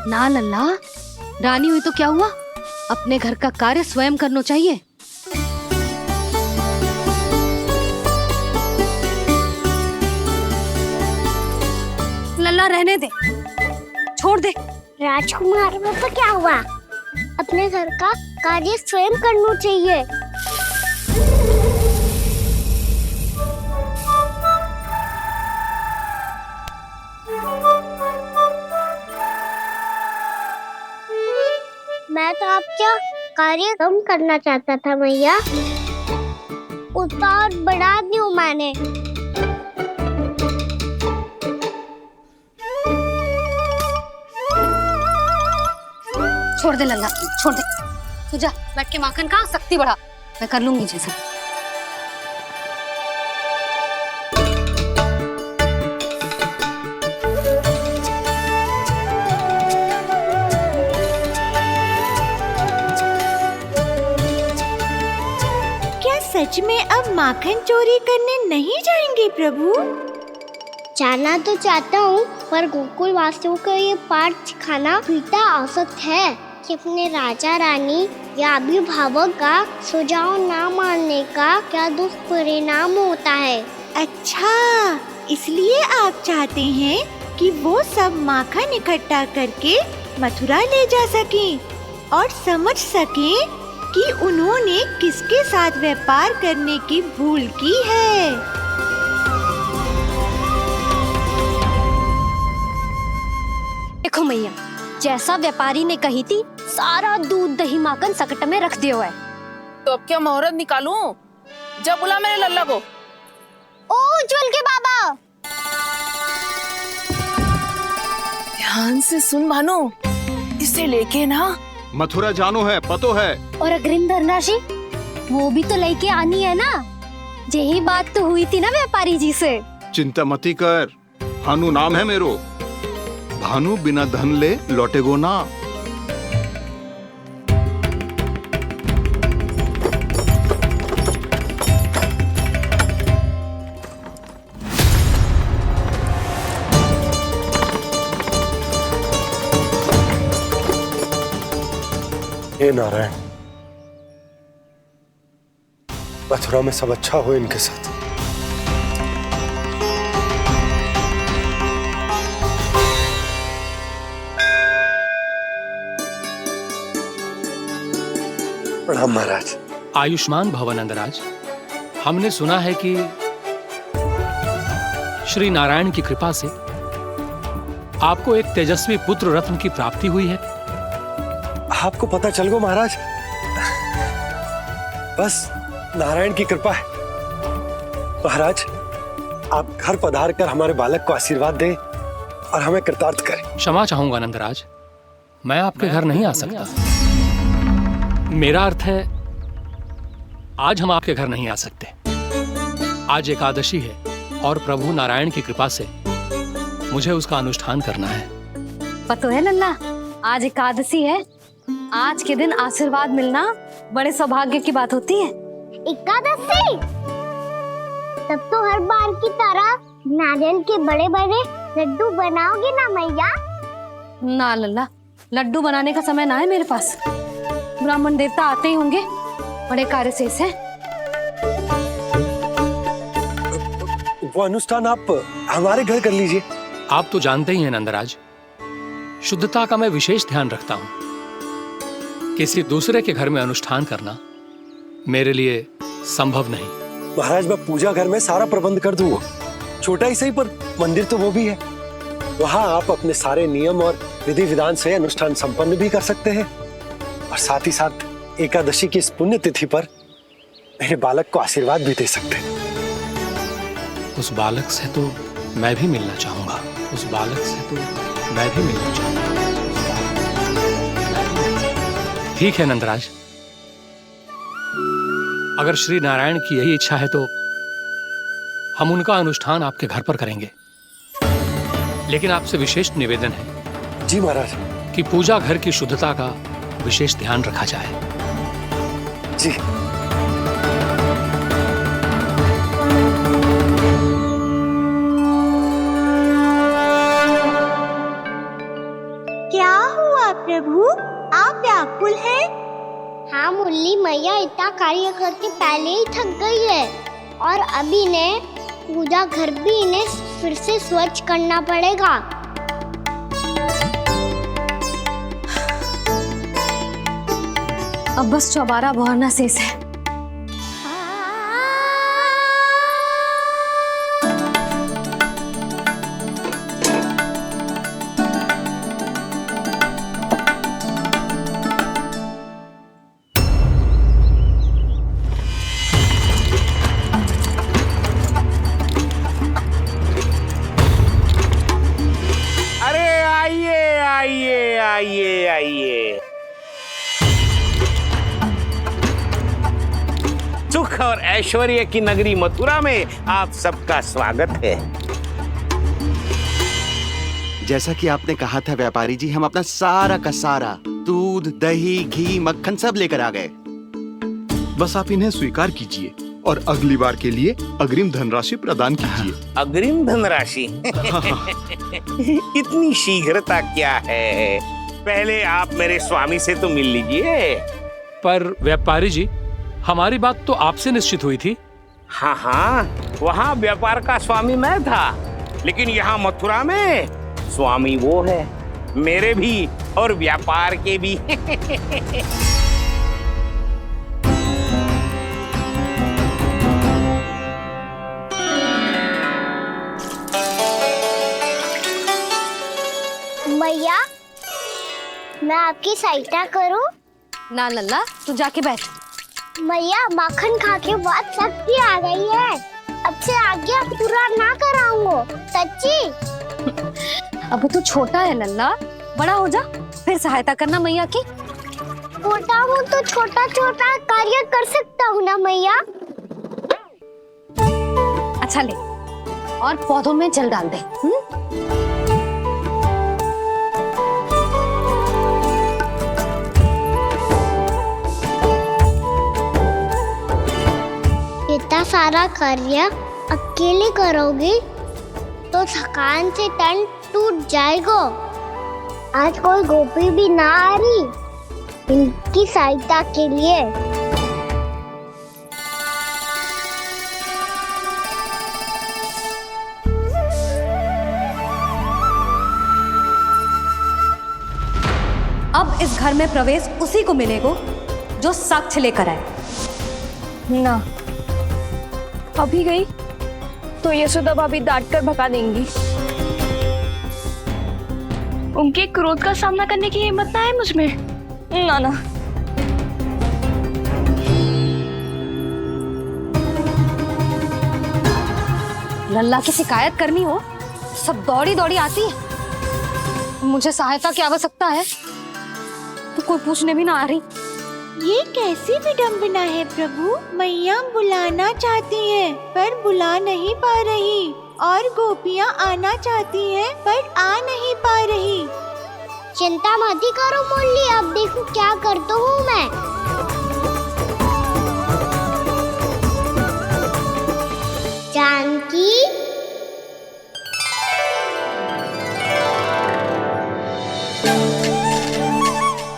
ना लल्ला, रानी हुई तो क्या हुआ, अपने घर का कार्य स्वयं करना चाहिए। लल्ला रहने दे, छोड़ दे। राजकुमार में तो क्या हुआ, अपने घर का कार्य स्वयं करना चाहिए। मैं तो आपका कार्य कम करना चाहता था भैया, उतना और बढ़ा दूं मैंने। छोड़ दे लल्ला, छोड़ दे। तू जा बैठ के माखन खा, शक्ति बढ़ा, मैं कर लूंगी जैसा। क्या सच में अब माखन चोरी करने नहीं जाएंगे प्रभु? जाना तो चाहता हूँ, पर गोकुल वासियों को ये पाठ सिखाना बेटा आवश्यक है कि अपने राजा रानी या अभिभावक का सुझाव ना मानने का क्या दुष्परिणाम होता है। अच्छा, इसलिए आप चाहते हैं कि वो सब माखन इकट्ठा करके मथुरा ले जा सकें और समझ सकें कि उन्होंने किसके साथ व्यापार करने की भूल की है। देखो मैया, जैसा व्यापारी ने कही थी, सारा दूध दही माखन सकट में रख दिया है। तो अब क्या मुहूर्त निकालूं? जब बुला मेरे लल्ला को। ओ उज्जवल के बाबा, ध्यान से सुन भानु, इसे लेके ना मथुरा जानो है, पतो है। और अग्रिम धनराशि वो भी तो लेके आनी है ना, यही बात तो हुई थी ना व्यापारी जी से। चिंता मती कर, भानु नाम है मेरो, भानु बिना धन ले लौटेगो ना। हे नारायण, मथुरा में सब अच्छा हो इनके साथ। प्रणाम महाराज। आयुष्मान भव नंदराज। हमने सुना है कि श्री नारायण की कृपा से आपको एक तेजस्वी पुत्र रत्न की प्राप्ति हुई है। आपको पता चल गो महाराज, बस नारायण की कृपा है। महाराज, आप घर पधार कर हमारे बालक को आशीर्वाद दें और हमें कृतार्थ करें। क्षमा चाहूंगा नंदराज, मैं आपके घर नहीं आ सकता। मेरा अर्थ है, आज हम आपके घर नहीं आ सकते। आज एकादशी है और प्रभु नारायण की कृपा से मुझे उसका अनुष्ठान करना है। पता है लल्ला, आज एकादशी है। आज के दिन आशीर्वाद मिलना बड़े सौभाग्य की बात होती है। एकादशी, तब तो हर बार की तरह नारियल के बड़े बड़े लड्डू बनाओगे ना मैया? ना लल्ला, लड्डू बनाने का समय ना है मेरे पास। ब्राह्मण देवता आते ही होंगे, बड़े कार्य शेष हैं। वो अनुष्ठान आप हमारे घर कर लीजिए। आप तो जानते ही हैं नंदराज, शुद्धता का मैं विशेष ध्यान रखता हूं। किसी दूसरे के घर में अनुष्ठान करना मेरे लिए संभव नहीं। महाराज, मैं पूजा घर में सारा प्रबंध कर दूंगा, छोटा ही सही पर मंदिर तो वो भी है। वहां आप अपने सारे नियम और विधि विधान से अनुष्ठान संपन्न भी कर सकते हैं और साथ ही साथ एकादशी की इस पुण्य तिथि पर मेरे बालक को आशीर्वाद भी दे सकते हैं। उस बालक से तो मैं भी मिलना चाहूंगा। उस बालक से तो मैं भी मिलना चाहूंगा। ठीक है नंदराज, अगर श्री नारायण की यही इच्छा है तो हम उनका अनुष्ठान आपके घर पर करेंगे। लेकिन आपसे विशेष निवेदन है जी महाराज, कि पूजा घर की शुद्धता का विशेष ध्यान रखा जाए। जी। क्या प्रभु, आप व्याकुल हैं? हाँ मुरली, मैया इतना कार्य करके पहले ही थक गई है और अब इन्हें पूजा घर भी इन्हें फिर से स्वच्छ करना पड़ेगा। अब बस चौबारा बहारना शेष है। अरे आइए आइए आइए आइए, सुख और ऐश्वर्य की नगरी मथुरा में आप सबका स्वागत है। जैसा कि आपने कहा था व्यापारी जी, हम अपना सारा का सारा दूध, दही, घी, मक्खन सब लेकर आ गए। बस आप इन्हें स्वीकार कीजिए और अगली बार के लिए अग्रिम धनराशि प्रदान कीजिए। अग्रिम धनराशि? इतनी शीघ्रता क्या है? पहले आप मेरे स्वामी से तो मिल लीजिए। पर व्यापारी जी, हमारी बात तो आपसे निश्चित हुई थी। हाँ हाँ, वहाँ व्यापार का स्वामी मैं था, लेकिन यहाँ मथुरा में स्वामी वो है, मेरे भी और व्यापार के भी। मैया, मैं आपकी सहायता करूं? ना लल्ला, तू जाके बैठ। मैया, माखन खा के बहुत शक्ति आ गई है। अब से आगे पूरा ना कराऊंगा, सच्ची। अब तू छोटा है लल्ला, बड़ा हो जा फिर सहायता करना मैया की। छोटा हूँ तो छोटा छोटा कार्य कर सकता हूँ ना मैया। अच्छा ले, और पौधों में जल डाल दे। इतना सारा कार्य अकेले करोगी तो थकान से तन टूट जाएगा। आज कोई गोपी भी ना आ रही इनकी सहायता के लिए। अब इस घर में प्रवेश उसी को मिलेगा जो साक्ष्य लेकर आए। ना, अभी गई तो यशोदा भाभी डांट कर भगा देंगी। उनके क्रोध का सामना करने की हिम्मत ना है मुझ में। ना ना, लल्ला की शिकायत करनी हो सब दौड़ी दौड़ी आती है। मुझे सहायता की आवश्यकता है तो कोई पूछने भी ना आ रही। ये कैसी विडंबना है प्रभु। मैया बुलाना चाहती हैं पर बुला नहीं पा रही, और गोपियाँ आना चाहती हैं पर आ नहीं पा रही। चिंता मत ही करो मुरली, अब देखो क्या करता हूँ मैं। जानकी,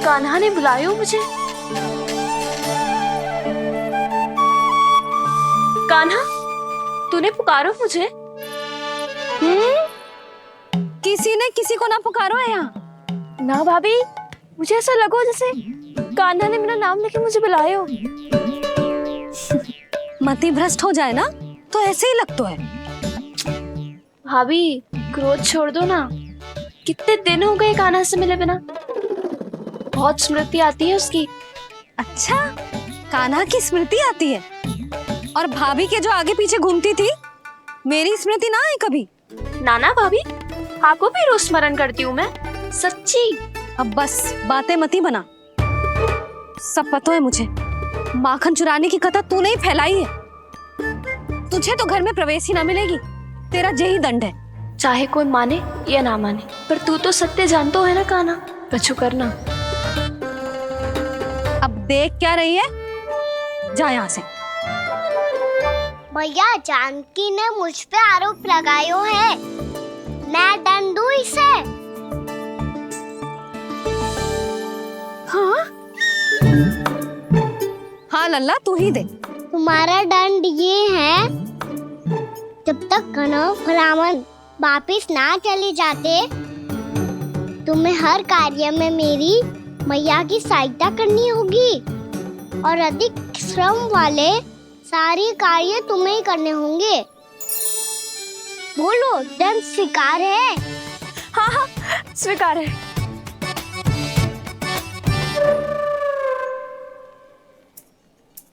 कान्हा ने बुलाया मुझे। कान्हा, तूने पुकारो मुझे। किसी ने किसी को ना पुकारो है यहाँ। ना भाभी, मुझे ऐसा लगो जैसे कान्हा ने मेरा नाम लेके मुझे बुलाया हो। मति भ्रष्ट हो जाए ना तो ऐसे ही लगता है। भाभी, क्रोध छोड़ दो ना। कितने दिन हो गए कान्हा से मिले बिना। बहुत स्मृति आती है उसकी। अच्छा, कान्हा की स्मृति आती है? और भाभी के जो आगे पीछे घूमती थी, मेरी स्मृति ना है कभी? नाना भाभी, आपको भी रोज स्मरण करती हूँ मैं, सच्ची। अब बस बातें मती बना। सब पता है मुझे। माखन चुराने की कथा तूने ही फैलाई है। तुझे तो घर में प्रवेश ही ना मिलेगी। तेरा यही दंड है। चाहे कोई माने या ना माने, पर तू तो सत्य जानतो है ना कान्हा। कछु करना। अब देख क्या रही है, जा यहाँ से। भैया, जानकी ने मुझ पे आरोप लगायो है, मैं दंड दूं इसे। लल्ला, तू ही दे। तुम्हारा दंड ये है, जब तक कनव ब्राह्मण वापिस ना चले जाते, तुम्हें हर कार्य में मेरी मैया की सहायता करनी होगी और अधिक श्रम वाले सारे कार्य तुम्हें ही करने होंगे। बोलो, दंड स्वीकार है? हाँ हाँ, स्वीकार है।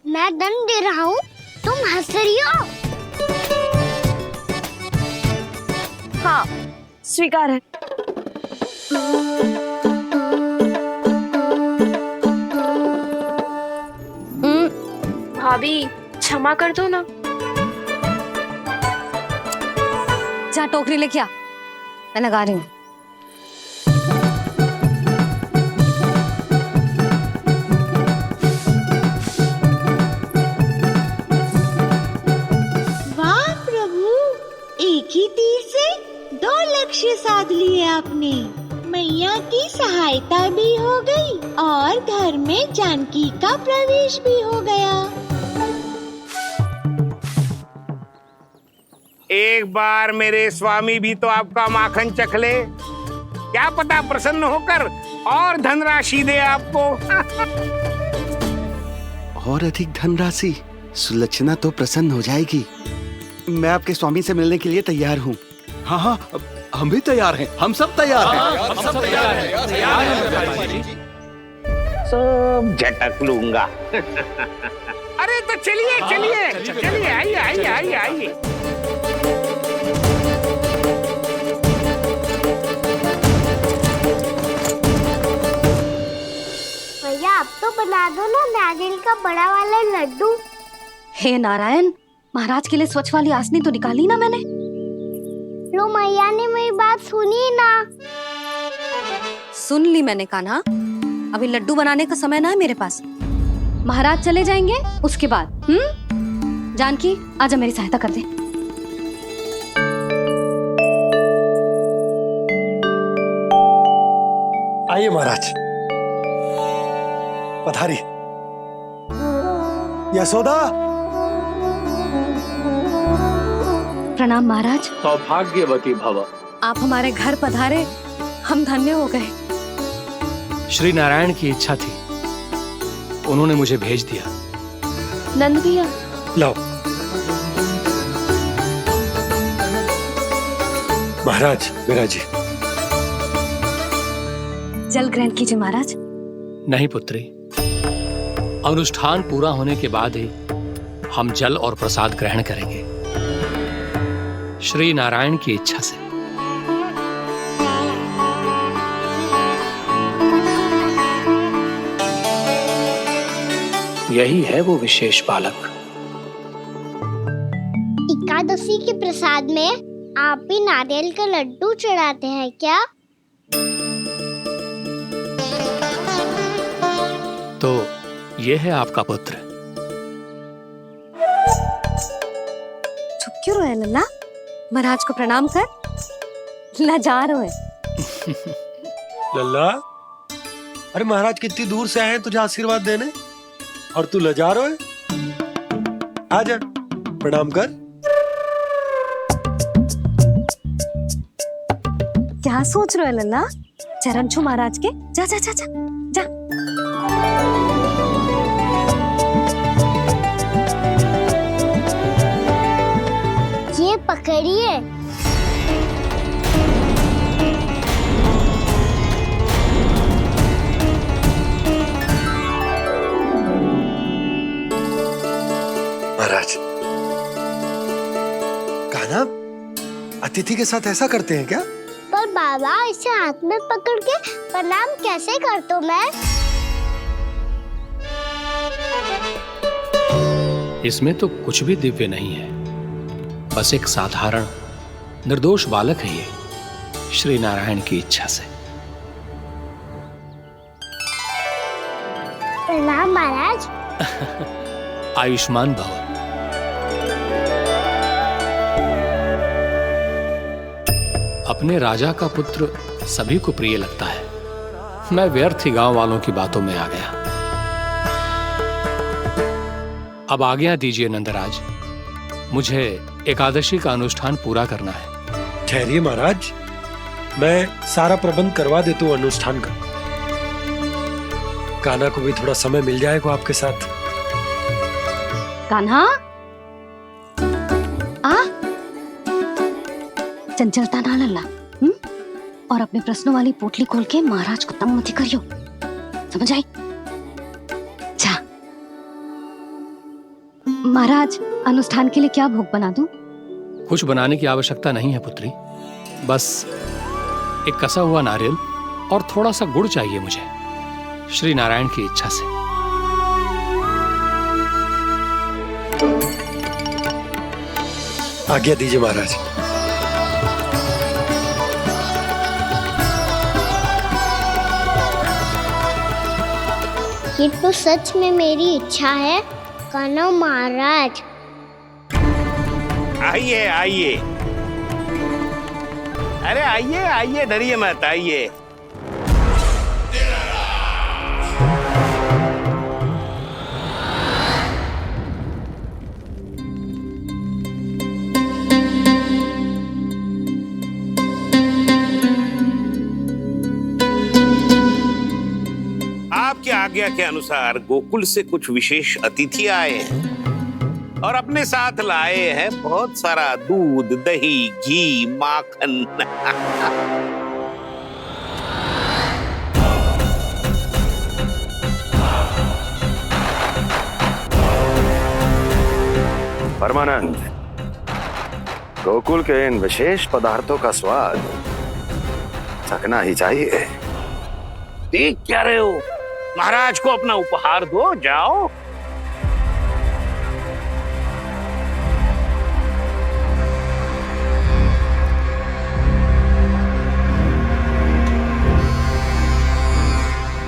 मैं दंड दे रहा हूँ, तुम हंस रही हो? हाँ, स्वीकार है। भाभी क्षमा कर दो ना। जा टोकरी लेके आ, मैं लगा रही हूँ। वाह प्रभु, एक ही तीर से 2 लक्ष्य साध लिए आपने। मैया की सहायता भी हो गई और घर में जानकी का प्रवेश भी हो गया। एक बार मेरे स्वामी भी तो आपका माखन चख ले, क्या पता प्रसन्न होकर और धनराशि दे आपको। और अधिक धनराशि? सुलक्षणा तो प्रसन्न हो जाएगी। मैं आपके स्वामी से मिलने के लिए तैयार हूँ। हाँ हाँ, हम भी तैयार हैं, हम सब तैयार हैं। सब झटक लूंगा। अरे तो चलिए चलिए चलिए, आइए आइए आइए आइए। भैया, आप तो बना दो ना नारियल का बड़ा वाला लड्डू। हे नारायण, महाराज के लिए स्वच्छ वाली आसनी तो निकाली ना मैंने। लो, मैया ने मेरी बात सुनी ना। सुन ली मैंने, कान्हा। अभी लड्डू बनाने का समय ना है मेरे पास। महाराज चले जाएंगे उसके बाद। जानकी, आजा मेरी सहायता कर दे। आइए महाराज, पधारी। यशोदा। प्रणाम महाराज। सौभाग्यवती भव। आप हमारे घर पधारे, हम धन्य हो गए। श्री नारायण की इच्छा थी, उन्होंने मुझे भेज दिया। नंद भैया, लाओ। महाराज, मेरा जी। जल ग्रहण कीजिए महाराज। नहीं पुत्री, अनुष्ठान पूरा होने के बाद ही हम जल और प्रसाद ग्रहण करेंगे, श्री नारायण की इच्छा से। यही है वो विशेष बालक। एकादशी के प्रसाद में आप भी नारियल का लड्डू चढ़ाते हैं क्या? तो ये है आपका पुत्र। चुप क्यों रहे लल्ला? महाराज को प्रणाम कर। लाजार है। लल्ला, अरे महाराज कितनी दूर से आए हैं तुझे आशीर्वाद देने, और तू लजा रहा है? आजा, प्रणाम कर। क्या सोच रहे हो लल्ला? चरण छू महाराज के। जा जा जा जा जा। ये पकड़िए। महाराज, कान्हा, अतिथि के साथ ऐसा करते हैं क्या? पर बाबा, इसे हाथ में पकड़ के प्रणाम कैसे करता हूँ मैं? इसमें तो कुछ भी दिव्य नहीं है, बस एक साधारण निर्दोष बालक है ये, श्री नारायण की इच्छा से। प्रणाम महाराज। आयुष्मान भव। अपने राजा का पुत्र सभी को प्रिय लगता है। मैं व्यर्थ ही गांव वालों की बातों में आ गया। अब आज्ञा दीजिए नंदराज, मुझे एकादशी का अनुष्ठान पूरा करना है। ठहरिए महाराज, मैं सारा प्रबंध करवा देता हूँ अनुष्ठान का। कान्हा को भी थोड़ा समय मिल जाएगा आपके साथ। कान्हा, आ चंचलता ना लल्ला, और अपने प्रश्नों वाली पोटली खोल के महाराज को तंग मत करियो, समझ आई? जा महाराज, अनुष्ठान के लिए क्या भोग बना दूं? कुछ बनाने की आवश्यकता नहीं है पुत्री, बस एक कसा हुआ नारियल और थोड़ा सा गुड़ चाहिए मुझे, श्री नारायण की इच्छा से। आज्ञा दीजिए महाराज। ये तो सच में मेरी इच्छा है कान्हा महाराज। आइए आइए, अरे आइए आइए, डरिए मत, आइए। आपकी आज्ञा के अनुसार गोकुल से कुछ विशेष अतिथि आए हैं और अपने साथ लाए हैं बहुत सारा दूध, दही, घी, माखन। परमानंद, गोकुल के इन विशेष पदार्थों का स्वाद चखना ही चाहिए। देख क्या रहे हो, महाराज को अपना उपहार दो, जाओ।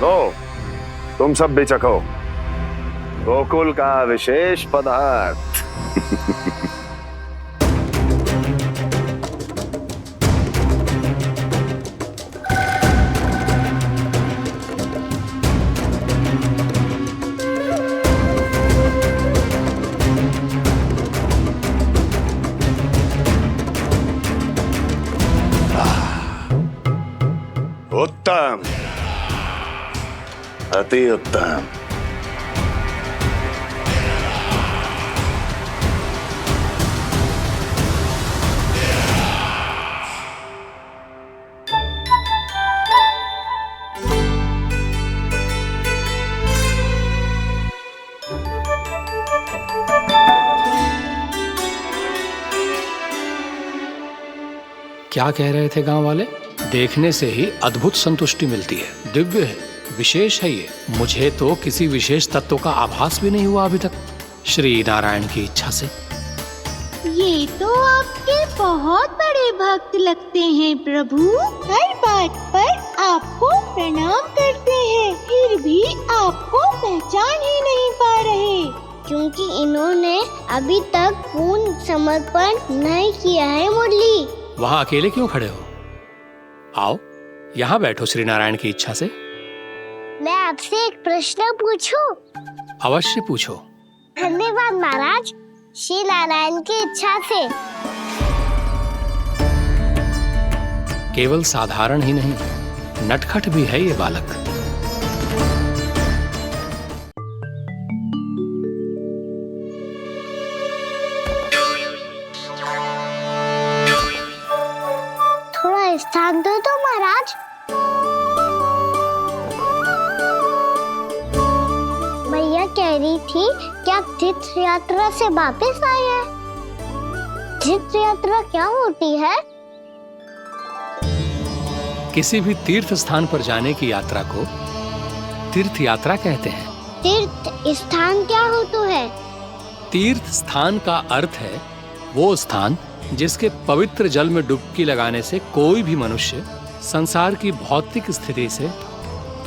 लो, तुम सब भी चखो गोकुल का विशेष पदार्थ। उत्तम, अति उत्तम। क्या कह रहे थे गांव वाले? देखने से ही अद्भुत संतुष्टि मिलती है, दिव्य है, विशेष है ये। मुझे तो किसी विशेष तत्व का आभास भी नहीं हुआ अभी तक, श्री नारायण की इच्छा से। ये तो आपके बहुत बड़े भक्त लगते हैं प्रभु। हर बात पर आपको प्रणाम करते हैं, फिर भी आपको पहचान ही नहीं पा रहे। क्योंकि इन्होंने अभी तक पूर्ण समर्पण नहीं किया है मुरली। वहां अकेले क्यों खड़े हो? आओ यहाँ बैठो श्री नारायण की इच्छा से। मैं आपसे एक प्रश्न पूछूं? अवश्य पूछो। धन्यवाद महाराज, श्री नारायण की इच्छा से। केवल साधारण ही नहीं, नटखट भी है ये बालक। थोड़ा स्थान दो तो महाराज। भैया कह रही थी कि आप तीर्थ यात्रा से वापस आए हैं। तीर्थ यात्रा क्या होती है? किसी भी तीर्थ स्थान पर जाने की यात्रा को तीर्थ यात्रा कहते हैं। तीर्थ स्थान क्या होता है? तीर्थ स्थान का अर्थ है वो स्थान जिसके पवित्र जल में डुबकी लगाने से कोई भी मनुष्य संसार की भौतिक स्थिति से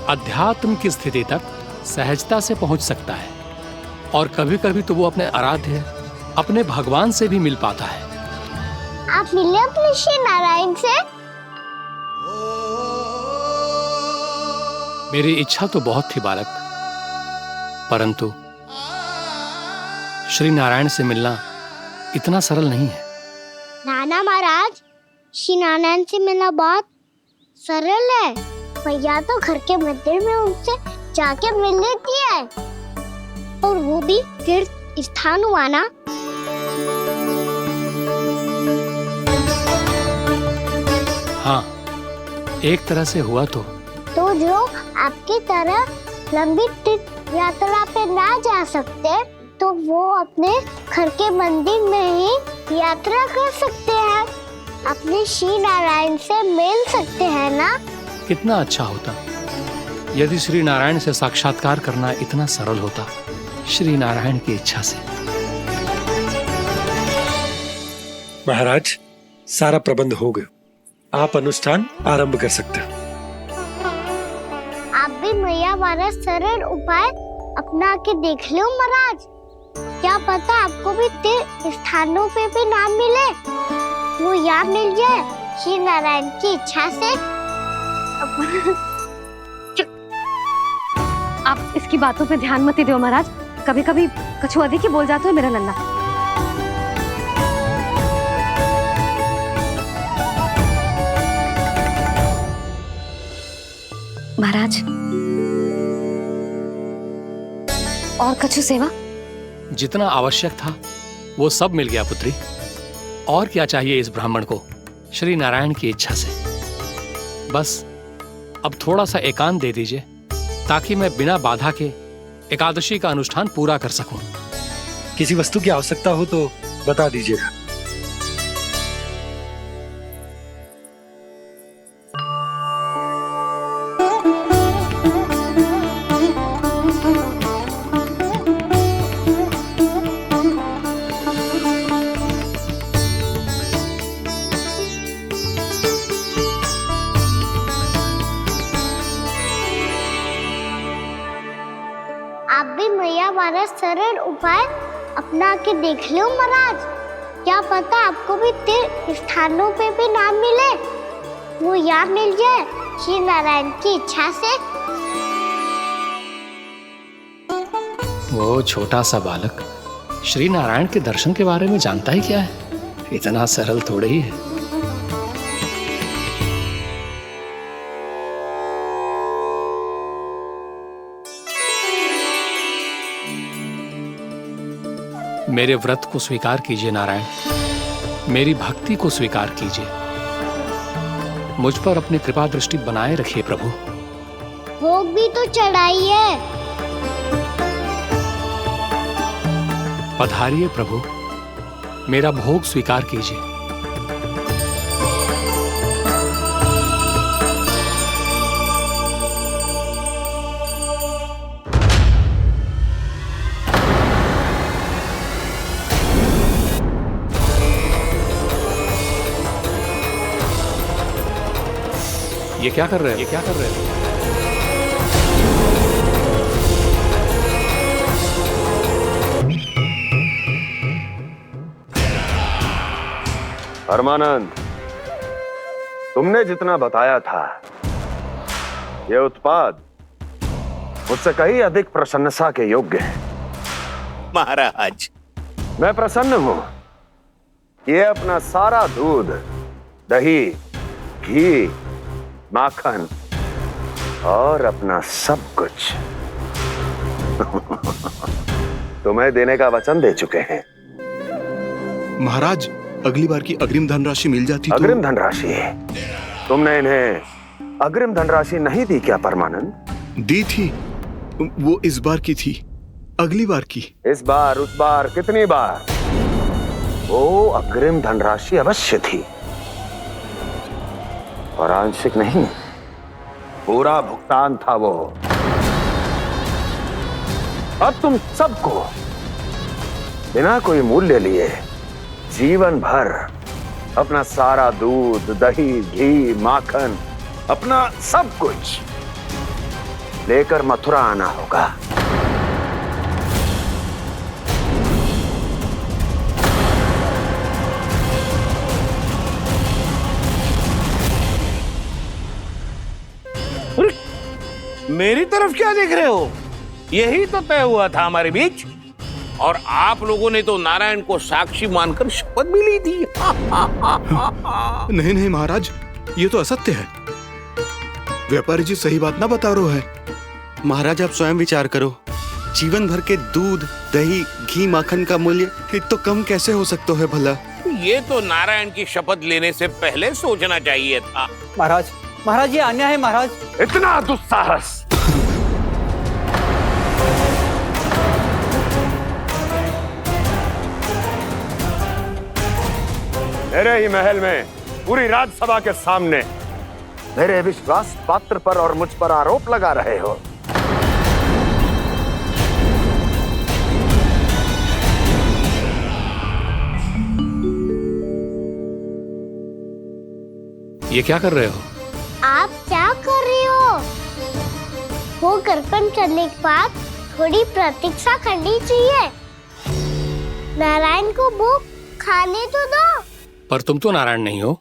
अध्यात्म की स्थिति तक सहजता से पहुंच सकता है, और कभी कभी तो वो अपने आराध्य, अपने भगवान से भी मिल पाता है। आप मिले अपने श्री नारायण से? मेरी इच्छा तो बहुत थी बालक, परंतु श्री नारायण से मिलना इतना सरल नहीं है। नाना महाराज, श्री नारायण से मिलना बहुत सरल है। भैया तो घर के मंदिर में उनसे जाके मिल लेती है, और वो भी तीर्थ स्थान हुआ ना। हाँ, एक तरह से हुआ तो जो आपकी तरह लंबी तीर्थ यात्रा पे ना जा सकते, तो वो अपने घर के मंदिर में ही यात्रा कर सकते हैं, अपने श्री नारायण से मिल सकते हैं ना। कितना अच्छा होता यदि श्री नारायण से साक्षात्कार करना इतना सरल होता, श्री नारायण की इच्छा से। महाराज, सारा प्रबंध हो गया, आप अनुष्ठान आरंभ कर सकते हैं। आप भी मैया वाला सरल उपाय अपना के देख लो महाराज। क्या पता आपको भी तीर्थ स्थानों पे भी नाम मिले, वो यहाँ मिल जाए श्री नारायण की इच्छा से। आप इसकी बातों पे ध्यान मत दो महाराज, कभी कभी कछु अधिक ही बोल जाते हो मेरा लल्ला। महाराज, और कछु सेवा? जितना आवश्यक था वो सब मिल गया पुत्री। और क्या चाहिए इस ब्राह्मण को श्री नारायण की इच्छा से? बस अब थोड़ा सा एकांत दे दीजिए, ताकि मैं बिना बाधा के एकादशी का अनुष्ठान पूरा कर सकूं। किसी वस्तु की आवश्यकता हो तो बता दीजिएगा। आप भी मैया वाला सरल उपाय अपना के देख लो महाराज। क्या पता आपको भी तीर्थ स्थानों पे भी नाम मिले, वो यहाँ मिल जाए श्री नारायण की इच्छा से। वो छोटा सा बालक श्री नारायण के दर्शन के बारे में जानता ही क्या है? इतना सरल थोड़े ही है। मेरे व्रत को स्वीकार कीजिए नारायण, मेरी भक्ति को स्वीकार कीजिए। मुझ पर अपनी कृपा दृष्टि बनाए रखिए प्रभु। भोग भी तो चढ़ाइए। पधारिए प्रभु, मेरा भोग स्वीकार कीजिए। ये क्या कर रहे हैं? ये क्या कर रहे हैं? परमानंद, तुमने जितना बताया था, ये उत्पाद मुझसे कहीं अधिक प्रशंसा के योग्य है। महाराज, मैं प्रसन्न हूं। ये अपना सारा दूध, दही, घी, माखन और अपना सब कुछ तुम्हें देने का वचन दे चुके हैं। महाराज, अगली बार की अग्रिम धनराशि मिल जाती तो। अग्रिम धनराशि? तुमने इन्हें अग्रिम धनराशि नहीं दी क्या परमानंद? दी थी, वो इस बार की थी, अगली बार की। इस बार, उस बार, कितनी बार? वो अग्रिम धनराशि अवश्य थी, और आंशिक नहीं, पूरा भुगतान था वो। अब तुम सबको बिना कोई मूल्य लिए जीवन भर अपना सारा दूध, दही, घी, माखन, अपना सब कुछ लेकर मथुरा आना होगा। मेरी तरफ क्या देख रहे हो? यही तो तय हुआ था हमारे बीच। और आप लोगों ने तो नारायण को साक्षी मानकर शपथ भी ली थी। नहीं नहीं महाराज, ये तो असत्य है। व्यापारी जी सही बात ना बता रहे है। महाराज आप स्वयं विचार करो, जीवन भर के दूध दही घी माखन का मूल्य तो कम कैसे हो सकता है भला? ये तो नारायण की शपथ लेने से पहले सोचना चाहिए था। महाराज, महाराज ये अन्याय है महाराज। इतना दुस्साहस! मेरे ही महल में पूरी राज्यसभा के सामने मेरे विश्वास पात्र पर और मुझ पर आरोप लगा रहे हो। ये क्या कर रहे हो? आप क्या कर रहे हो? वो कर्पण करने के बाद थोड़ी प्रतीक्षा करनी चाहिए। नारायण को भूख खाने तो दो। पर तुम तो नारायण नहीं हो।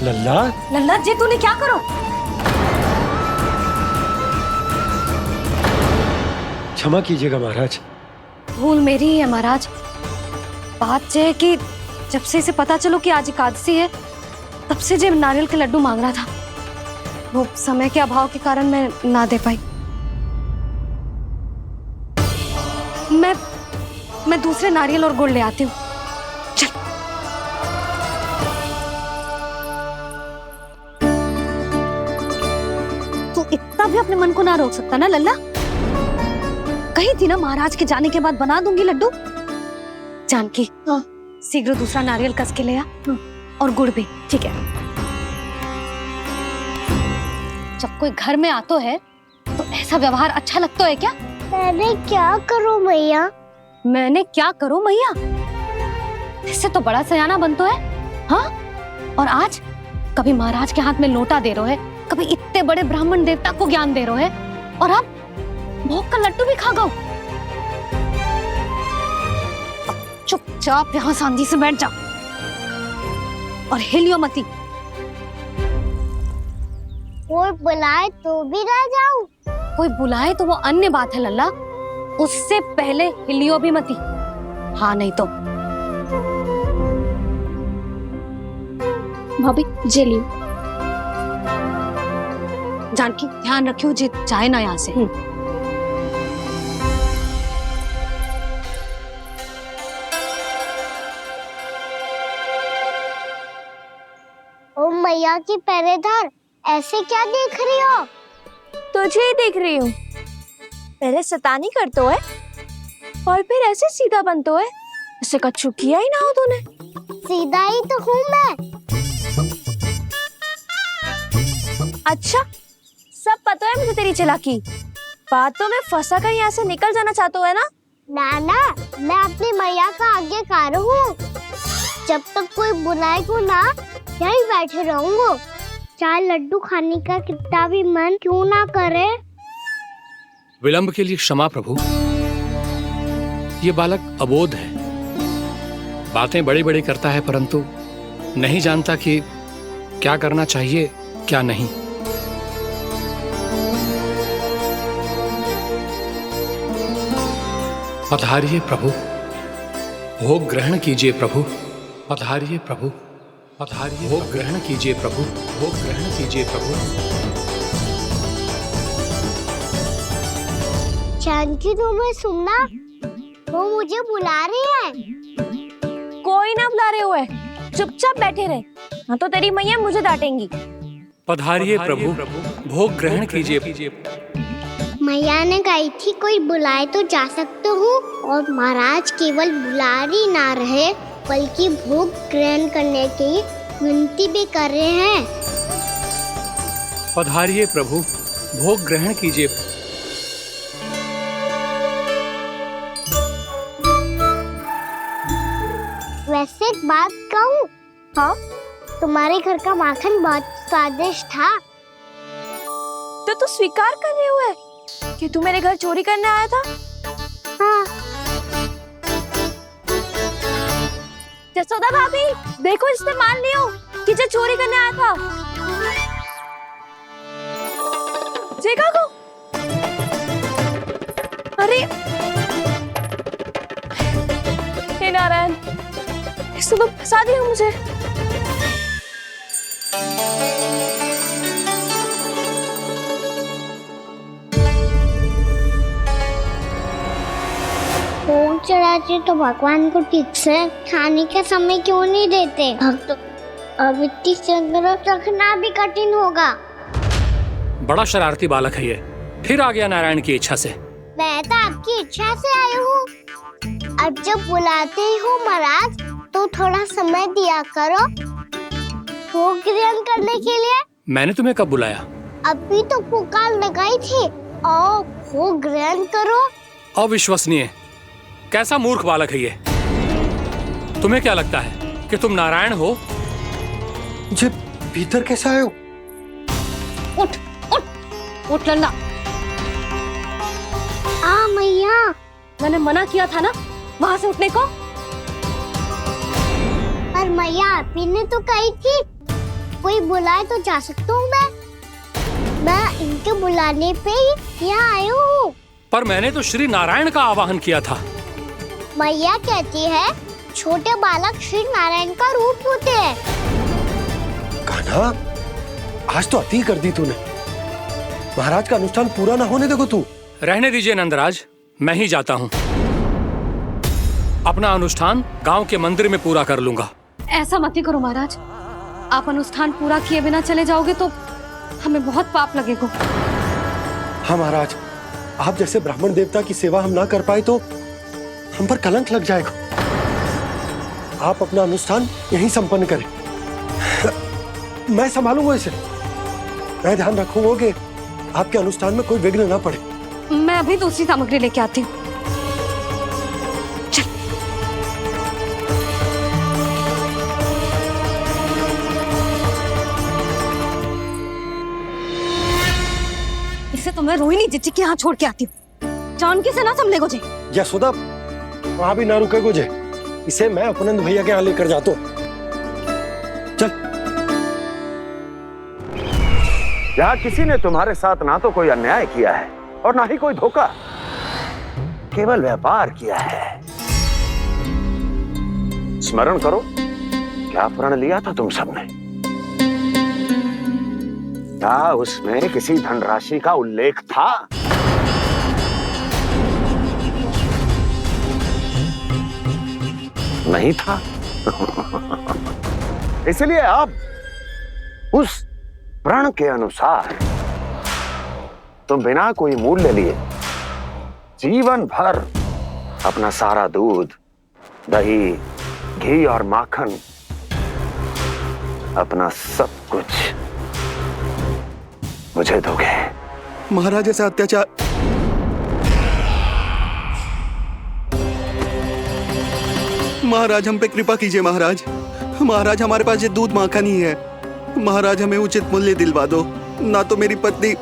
लल्ला, लल्ला जी तूने क्या करो? क्षमा कीजिएगा महाराज। भूल मेरी ही है महाराज। बात यह है कि जब से इसे पता चलो कि आज एकादशी है, तब से जब नारियल के लड्डू मांग रहा था, वो समय के अभाव के कारण मैं ना दे पाई। मैं दूसरे नारियल और गुड़ ले आती हूँ। चल। तू इतना भी अपने मन को ना रोक सकता ना लल्ला? कही थी ना महाराज के जाने के बाद बना दूंगी लड्डू। जानकी, शीघ्र दूसरा नारियल कस के ले आ, और गुड़ भी। ठीक है। जब कोई घर में आतो है तो ऐसा व्यवहार अच्छा लगता है क्या? मैंने क्या करूं मैया? मैंने क्या करूं मैया? इससे तो बड़ा सयाना बनतो है। हाँ? और आज कभी महाराज के हाथ में लोटा दे रहे है, कभी इतने बड़े ब्राह्मण देवता को ज्ञान दे रहे है, और अब भोग का लड्डू भी खा गो। चुपचाप यहाँ शांति से बैठ जा और हिलियो मती। कोई बुलाए तो भी ना जाऊं? कोई बुलाए तो वो अन्य बात है लल्ला, उससे पहले हिलियो भी मती। हाँ नहीं तो। भाभी जे लियो। जानकी ध्यान रखियो जे जाए ना यहाँ से। ओ मैया की पहरेदार, ऐसे क्या देख रही हो? तुझे ही देख रही हूँ। पहले शैतानी करतो है और फिर ऐसे सीधा बनतो है, ऐसे कछु किया ही ना हो तूने। सीधा ही तो हूँ मैं। अच्छा, सब पता है मुझे तेरी चालाकी। बातों में फंसा कर यहाँ से निकल जाना चाहते हो है ना? नाना, मैं अपनी मैया का आज्ञाकार हूँ। जब तक कोई बुलाएगा ना, यहीं बैठे रहूंगा। चाहे लड्डू खाने का कितना भी मन क्यों ना करे। विलंब के लिए क्षमा प्रभु। ये बालक अबोध है, बातें बड़ी बड़ी करता है, परंतु नहीं जानता कि क्या करना चाहिए क्या नहीं। पधारिए प्रभु, भोग ग्रहण कीजिए प्रभु। पधारिए प्रभु, पधारिए। भोग ग्रहण कीजिए प्रभु, भोग ग्रहण कीजिए प्रभु। जानकी, तुम्हें सुनना? वो मुझे बुला रही है। कोई ना बुला रहे हुए, चुपचाप बैठे रहे, हाँ तो तेरी मैया मुझे डांटेंगी। पधारिए प्रभु, भोग ग्रहण कीजिए। मैया ने कही थी कोई बुलाए तो जा सकते हूँ, और महाराज केवल बुला ही ना रहे बल्कि भोग ग्रहण करने की विनती भी कर रहे हैं। पधारिए प्रभु, भोग ग्रहण कीजिए। वैसे एक बात कहूँ? हाँ? तुम्हारे घर का माखन बहुत स्वादिष्ट था। तो तू स्वीकार कर रहे हुए कि तू मेरे घर चोरी करने आया था? हाँ। जसोदा भाभी, देखो इसने मान लियो कि जो चोरी करने आया था। देखा को? अरे फंसा दिया मुझे। भोग चढ़ाते तो भगवान को ठीक से खाने का समय क्यों नहीं देते? भक्त अब इतनी संग्रह रखना भी कठिन होगा। बड़ा शरारती बालक है ये, फिर आ गया नारायण की इच्छा से। मैं तो आपकी इच्छा से आई हूँ। अब जब बुलाते ही हो महाराज तो थोड़ा समय दिया करो भोग ग्रहण करने के लिए। मैंने तुम्हें कब बुलाया? अभी तो पुकार लगाई थी और भोग ग्रहण करो। अविश्वसनीय, कैसा मूर्ख बालक है ये। तुम्हें क्या लगता है कि तुम नारायण हो? मुझे भीतर कैसे आए हो? उठ उठ उठ लल्ला। मैया, मैंने मना किया था ना वहां से उठने को। पर मैया आपी ने तो कही थी कोई बुलाए तो जा सकता हूँ मैं इनके बुलाने पे ही यहाँ आई हूँ। पर मैंने तो श्री नारायण का आवाहन किया था। मैया कहती है छोटे बालक श्री नारायण का रूप होते हैं। कान्हा, आज तो अति कर दी तूने। महाराज का अनुष्ठान पूरा ना होने देखो तू। रहने दीजिए नंदराज, मैं ही जाता हूँ। अपना अनुष्ठान गांव के मंदिर में पूरा कर लूंगा। ऐसा मत ही करो महाराज, आप अनुष्ठान पूरा किए बिना चले जाओगे तो हमें बहुत पाप लगेगा। हाँ महाराज, आप जैसे ब्राह्मण देवता की सेवा हम ना कर पाए तो हम पर कलंक लग जाएगा। आप अपना अनुष्ठान यहीं संपन्न करें, मैं संभालूंगा इसे। मैं ध्यान रखूंगा कि आपके अनुष्ठान में कोई विघ्न ना पड़े। मैं अभी दूसरी सामग्री लेके आती हूँ। इसे तो मैं रोहिणी जीजी के यहाँ छोड़ के आती हूँ। जानकी से ना संभले गोजे। यशोदा, वहां भी ना रुके गोजे। इसे मैं अपनंद भैया के यहाँ लेकर जाता हूँ। चल। यहाँ किसी ने तुम्हारे साथ ना तो कोई अन्याय किया है और ना ही कोई धोखा, केवल व्यापार किया है। स्मरण करो, क्या प्रण लिया था तुम सबने? क्या उसमें किसी धनराशि का उल्लेख था? नहीं था। इसलिए आप उस प्रण के अनुसार तुम बिना कोई मूल्य लिए जीवन भर अपना सारा दूध, दही, घी और माखन, अपना सब कुछ मुझे दोगे। महाराज ऐसा अत्याचार। महाराज हम पे कृपा कीजिए। महाराज, महाराज हमारे पास ये दूध माखन ही है। महाराज हमें उचित मूल्य दिलवा दो, ना तो मेरी पत्नी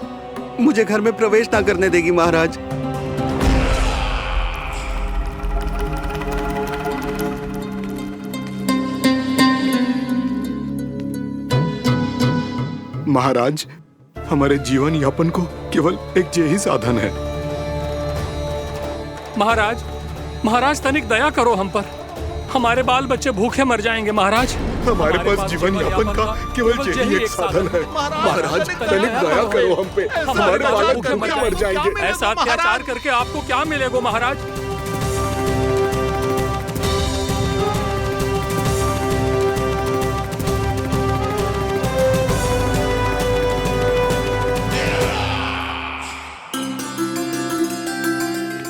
मुझे घर में प्रवेश ना करने देगी। महाराज, महाराज, हमारे जीवन यापन को केवल एक यही साधन है। महाराज, महाराज तनिक दया करो हम पर। हमारे बाल बच्चे भूखे मर जाएंगे। महाराज, हमारे पास जीवन यापन का केवल यही एक साधन है। महाराज, तनिक दया करो हम पे। हमारे बालक भूखे मर जाएंगे। ऐसा अत्याचार करके आपको क्या मिलेगा महाराज?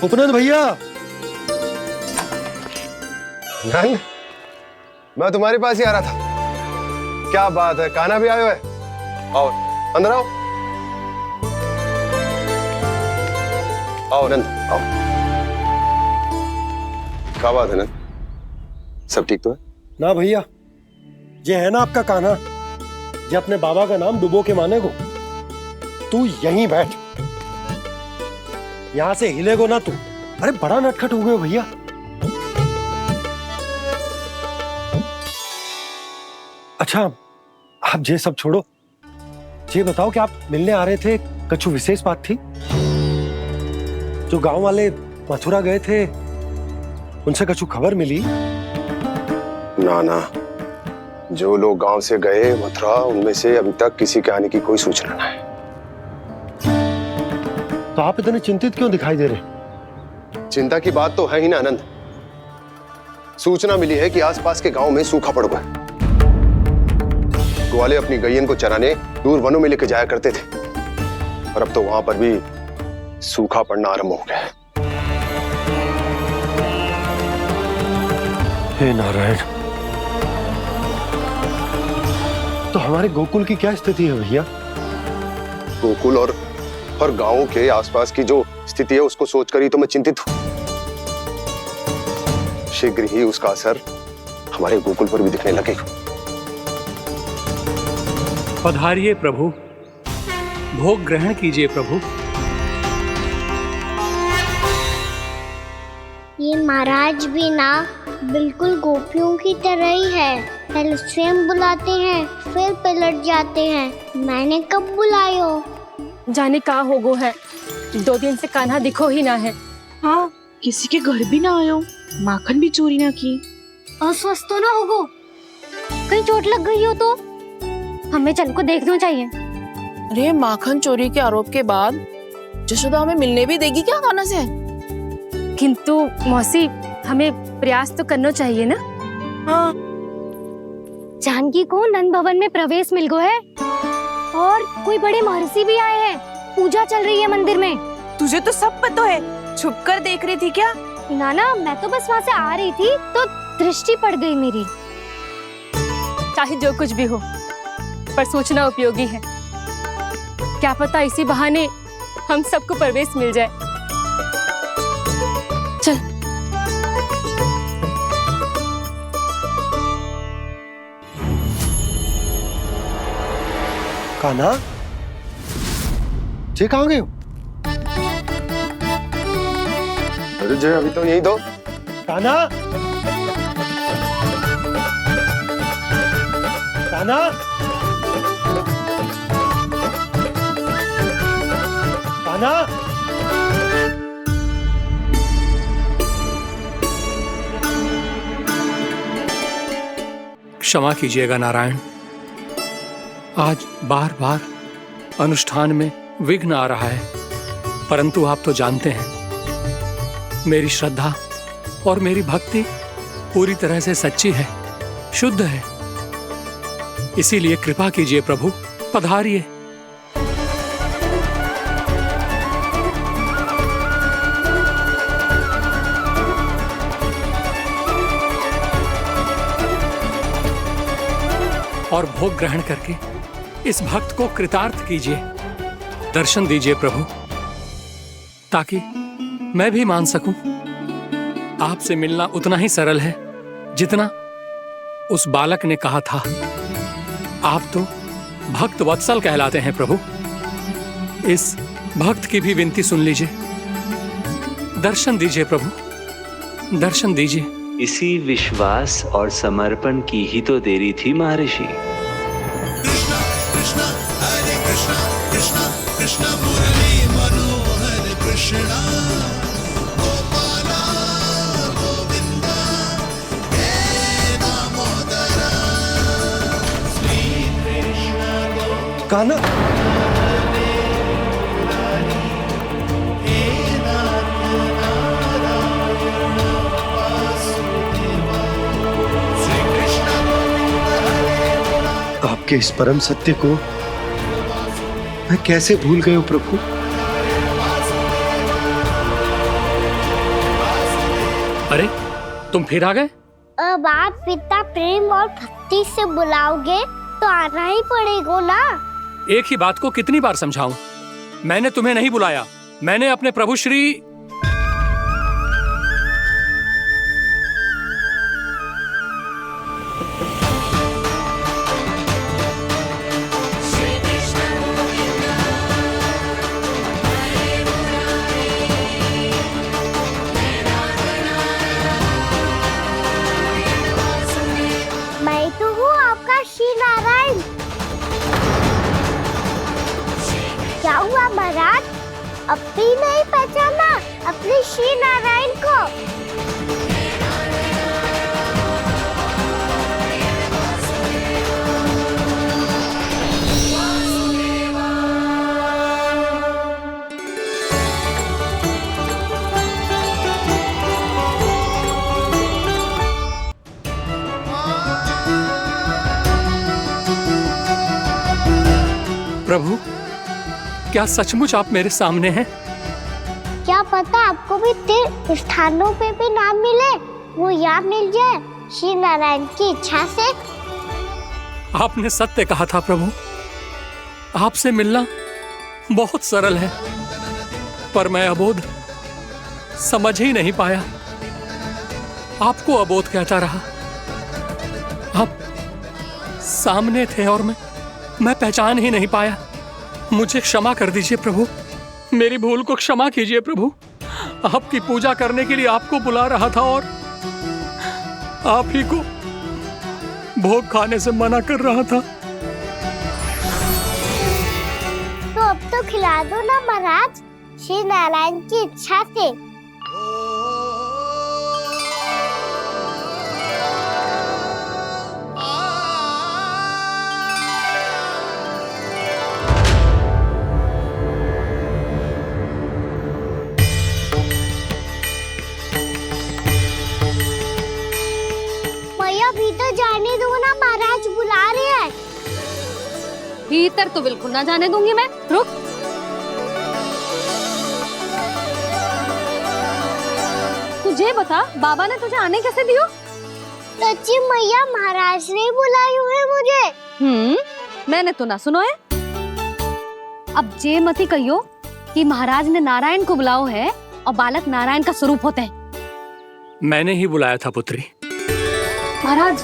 उपनंद भैया, नंद, मैं तुम्हारे पास ही आ रहा था। क्या बात है, कान्हा भी आयो है? आओ अंदर आओ। आओ नंद, आओ। क्या बात है नंद, सब ठीक तो है? ना भैया, ये है ना आपका कान्हा, ये अपने बाबा का नाम डुबो के माने को। तू यहीं बैठ, यहां से हिलेगो ना तू। अरे बड़ा नटखट हो गए भैया। अच्छा, आप ये सब छोड़ो, ये बताओ कि आप मिलने आ रहे थे, कछु विशेष बात थी? जो गांव वाले मथुरा गए थे, उनसे कछु खबर मिली? ना ना, जो लोग गांव से गए मथुरा, उनमें से अभी तक किसी के आने की कोई सूचना नहीं। तो आप इतने चिंतित क्यों दिखाई दे रहे? चिंता की बात तो है ही ना आनंद। सूचना मिली है कि आसपास के गांव में सूखा पड़ गया। ग्वाले अपनी गैयन को चराने दूर वनों में लेके जाया करते थे, और अब तो वहां पर भी सूखा पड़ना आरंभ हो गया है। हे नारायण, तो हमारे गोकुल की क्या स्थिति है भैया? गोकुल और गांवों के आसपास की जो स्थिति है उसको सोचकर ही तो मैं चिंतित हूं। शीघ्र ही उसका असर हमारे गोकुल पर भी दिखने लगेगा। पधारिए प्रभु, भोग ग्रहण कीजिए प्रभु। ये महाराज भी ना बिल्कुल गोपियों की तरह ही है। पहले स्वयं बुलाते हैं, फिर पलट जाते हैं। मैंने कब बुलाई हो? जाने का होगो है, 2 दिन से कान्हा दिखो ही ना है। हाँ, किसी के घर भी ना आयो, माखन भी चोरी ना की। अस्वस्थ तो ना होगो, कहीं चोट लग गई हो तो? हमें चल को देखना चाहिए। अरे माखन चोरी के आरोप के बाद जशोदा हमें मिलने भी देगी क्या कान्हा से? किंतु मौसी, हमें प्रयास तो करना चाहिए ना। हाँ। जानकी को नंद भवन में प्रवेश मिल गया है और कोई बड़े महर्षि भी आए हैं। पूजा चल रही है मंदिर में। तुझे तो सब पता है, छुप कर देख रही थी क्या? ना, मैं तो बस वहाँ से आ रही थी तो दृष्टि पड़ गई मेरी। चाहे जो कुछ भी हो, पर सूचना उपयोगी है। क्या पता इसी बहाने हम सबको प्रवेश मिल जाए। चल। कान्हा, जे कहाँ गए हो? अरे जय, अभी तो यही दो। कान्हा, कान्हा, कान्हा। क्षमा कीजिएगा नारायण, आज बार बार अनुष्ठान में विघ्न आ रहा है, परंतु आप तो जानते हैं मेरी श्रद्धा और मेरी भक्ति पूरी तरह से सच्ची है, शुद्ध है। इसीलिए कृपा कीजिए प्रभु, पधारिए। और भोग ग्रहण करके इस भक्त को कृतार्थ कीजिए। दर्शन दीजिए प्रभु, ताकि मैं भी मान सकूं आपसे मिलना उतना ही सरल है जितना उस बालक ने कहा था। आप तो भक्त वत्सल कहलाते हैं प्रभु। इस भक्त की भी विनती सुन लीजिए। दर्शन दीजिए प्रभु, दर्शन दीजिए। इसी विश्वास और समर्पण की ही तो देरी थी महर्षि। कृष्णा कृष्णा हरे कृष्णा, कृष्णा कृष्णा मुरली मनोहर कृष्णा, गोपाला गोविंदा हे दामोदरा, श्री कृष्ण कान्हा, आपके इस परम सत्य को मैं कैसे भूल गया हूं प्रभु। अरे तुम फिर आ गए? अब आप पिता प्रेम और भक्ति से बुलाओगे तो आना ही पड़ेगा ना। एक ही बात को कितनी बार समझाऊं? मैंने तुम्हें नहीं बुलाया, मैंने अपने प्रभु श्री मैं तो हूँ आपका श्री नारायण। क्या हुआ महाराज, अब भी नहीं पहचाना अपने श्री नारायण को? प्रभु, क्या सचमुच आप मेरे सामने हैं? क्या पता आपको भी तीर्थ स्थानों पे भी नाम मिले, वो यहाँ मिल जाए श्री नारायण की इच्छा से। आपने सत्य कहा था प्रभु, आपसे मिलना बहुत सरल है, पर मैं अबोध समझ ही नहीं पाया। आपको अबोध कहता रहा। आप सामने थे और मैं पहचान ही नहीं पाया। मुझे क्षमा कर दीजिए प्रभु, मेरी भूल को क्षमा कीजिए प्रभु। आपकी पूजा करने के लिए आपको बुला रहा था और आप ही को भोग खाने से मना कर रहा था। तो अब तो खिला दो ना महाराज, श्री नारायण की इच्छा से। भीतर जाने दो ना, महाराज बुला रहे हैं। भीतर तो बिल्कुल ना जाने दूंगी मैं। रुक। तुझे बता, बाबा ने तुझे आने कैसे दियो? सच्ची मैया, महाराज ने बुलाई हुई मुझे। मैंने तो ना सुनो है। अब जे मती कहियो कि महाराज ने नारायण को बुलाओ है और बालक नारायण का स्वरूप होते हैं। मैंने ही बुलाया था पुत्री। महाराज,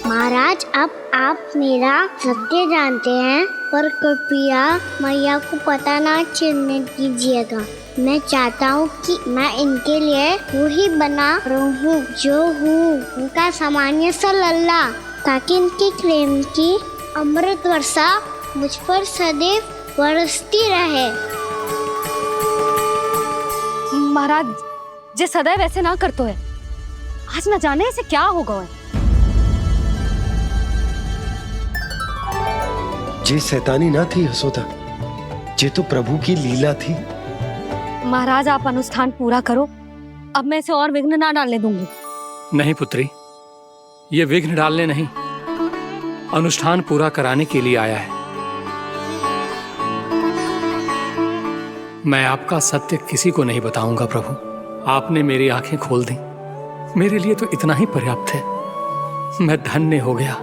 महाराज अब आप मेरा सत्य जानते हैं, पर कृपया मैया को पता ना चलने दीजिएगा। मैं चाहता हूँ कि मैं इनके लिए वही बना रहूँ जो हूँ, उनका सामान्य सा लल्ला, ताकि इनके प्रेम की अमृत वर्षा मुझ पर सदैव बरसती रहे। महाराज जे सदैव ऐसे ना करतो है, आज न जाने इसे क्या होगा है। जे शैतानी ना थी यशोदा, जे तो प्रभु की लीला थी। महाराज आप अनुष्ठान पूरा करो, अब मैं इसे और विघ्न ना डालने दूंगी। नहीं पुत्री, ये विघ्न डालने नहीं, अनुष्ठान पूरा कराने के लिए आया है। मैं आपका सत्य किसी को नहीं बताऊंगा प्रभु। आपने मेरी आंखें खोल दी, मेरे लिए तो इतना ही पर्याप्त है। मैं धन्य हो गया।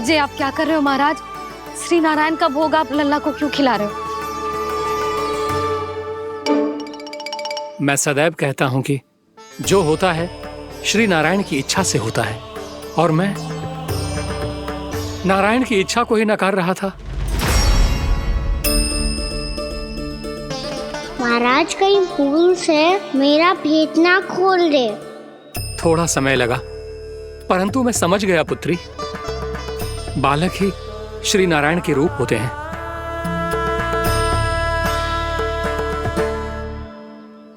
जे आप क्या कर रहे हो महाराज? श्री नारायण का भोग आप लल्ला को क्यों खिला रहे हो? मैं सदैव कहता हूं कि जो होता है श्री नारायण की इच्छा से होता है, और मैं नारायण की इच्छा को ही नकार रहा था। महाराज कहीं भूल से मेरा भेद ना खोल दे। थोड़ा समय लगा, परंतु मैं समझ गया पुत्री। बालक ही श्री नारायण के रूप होते हैं।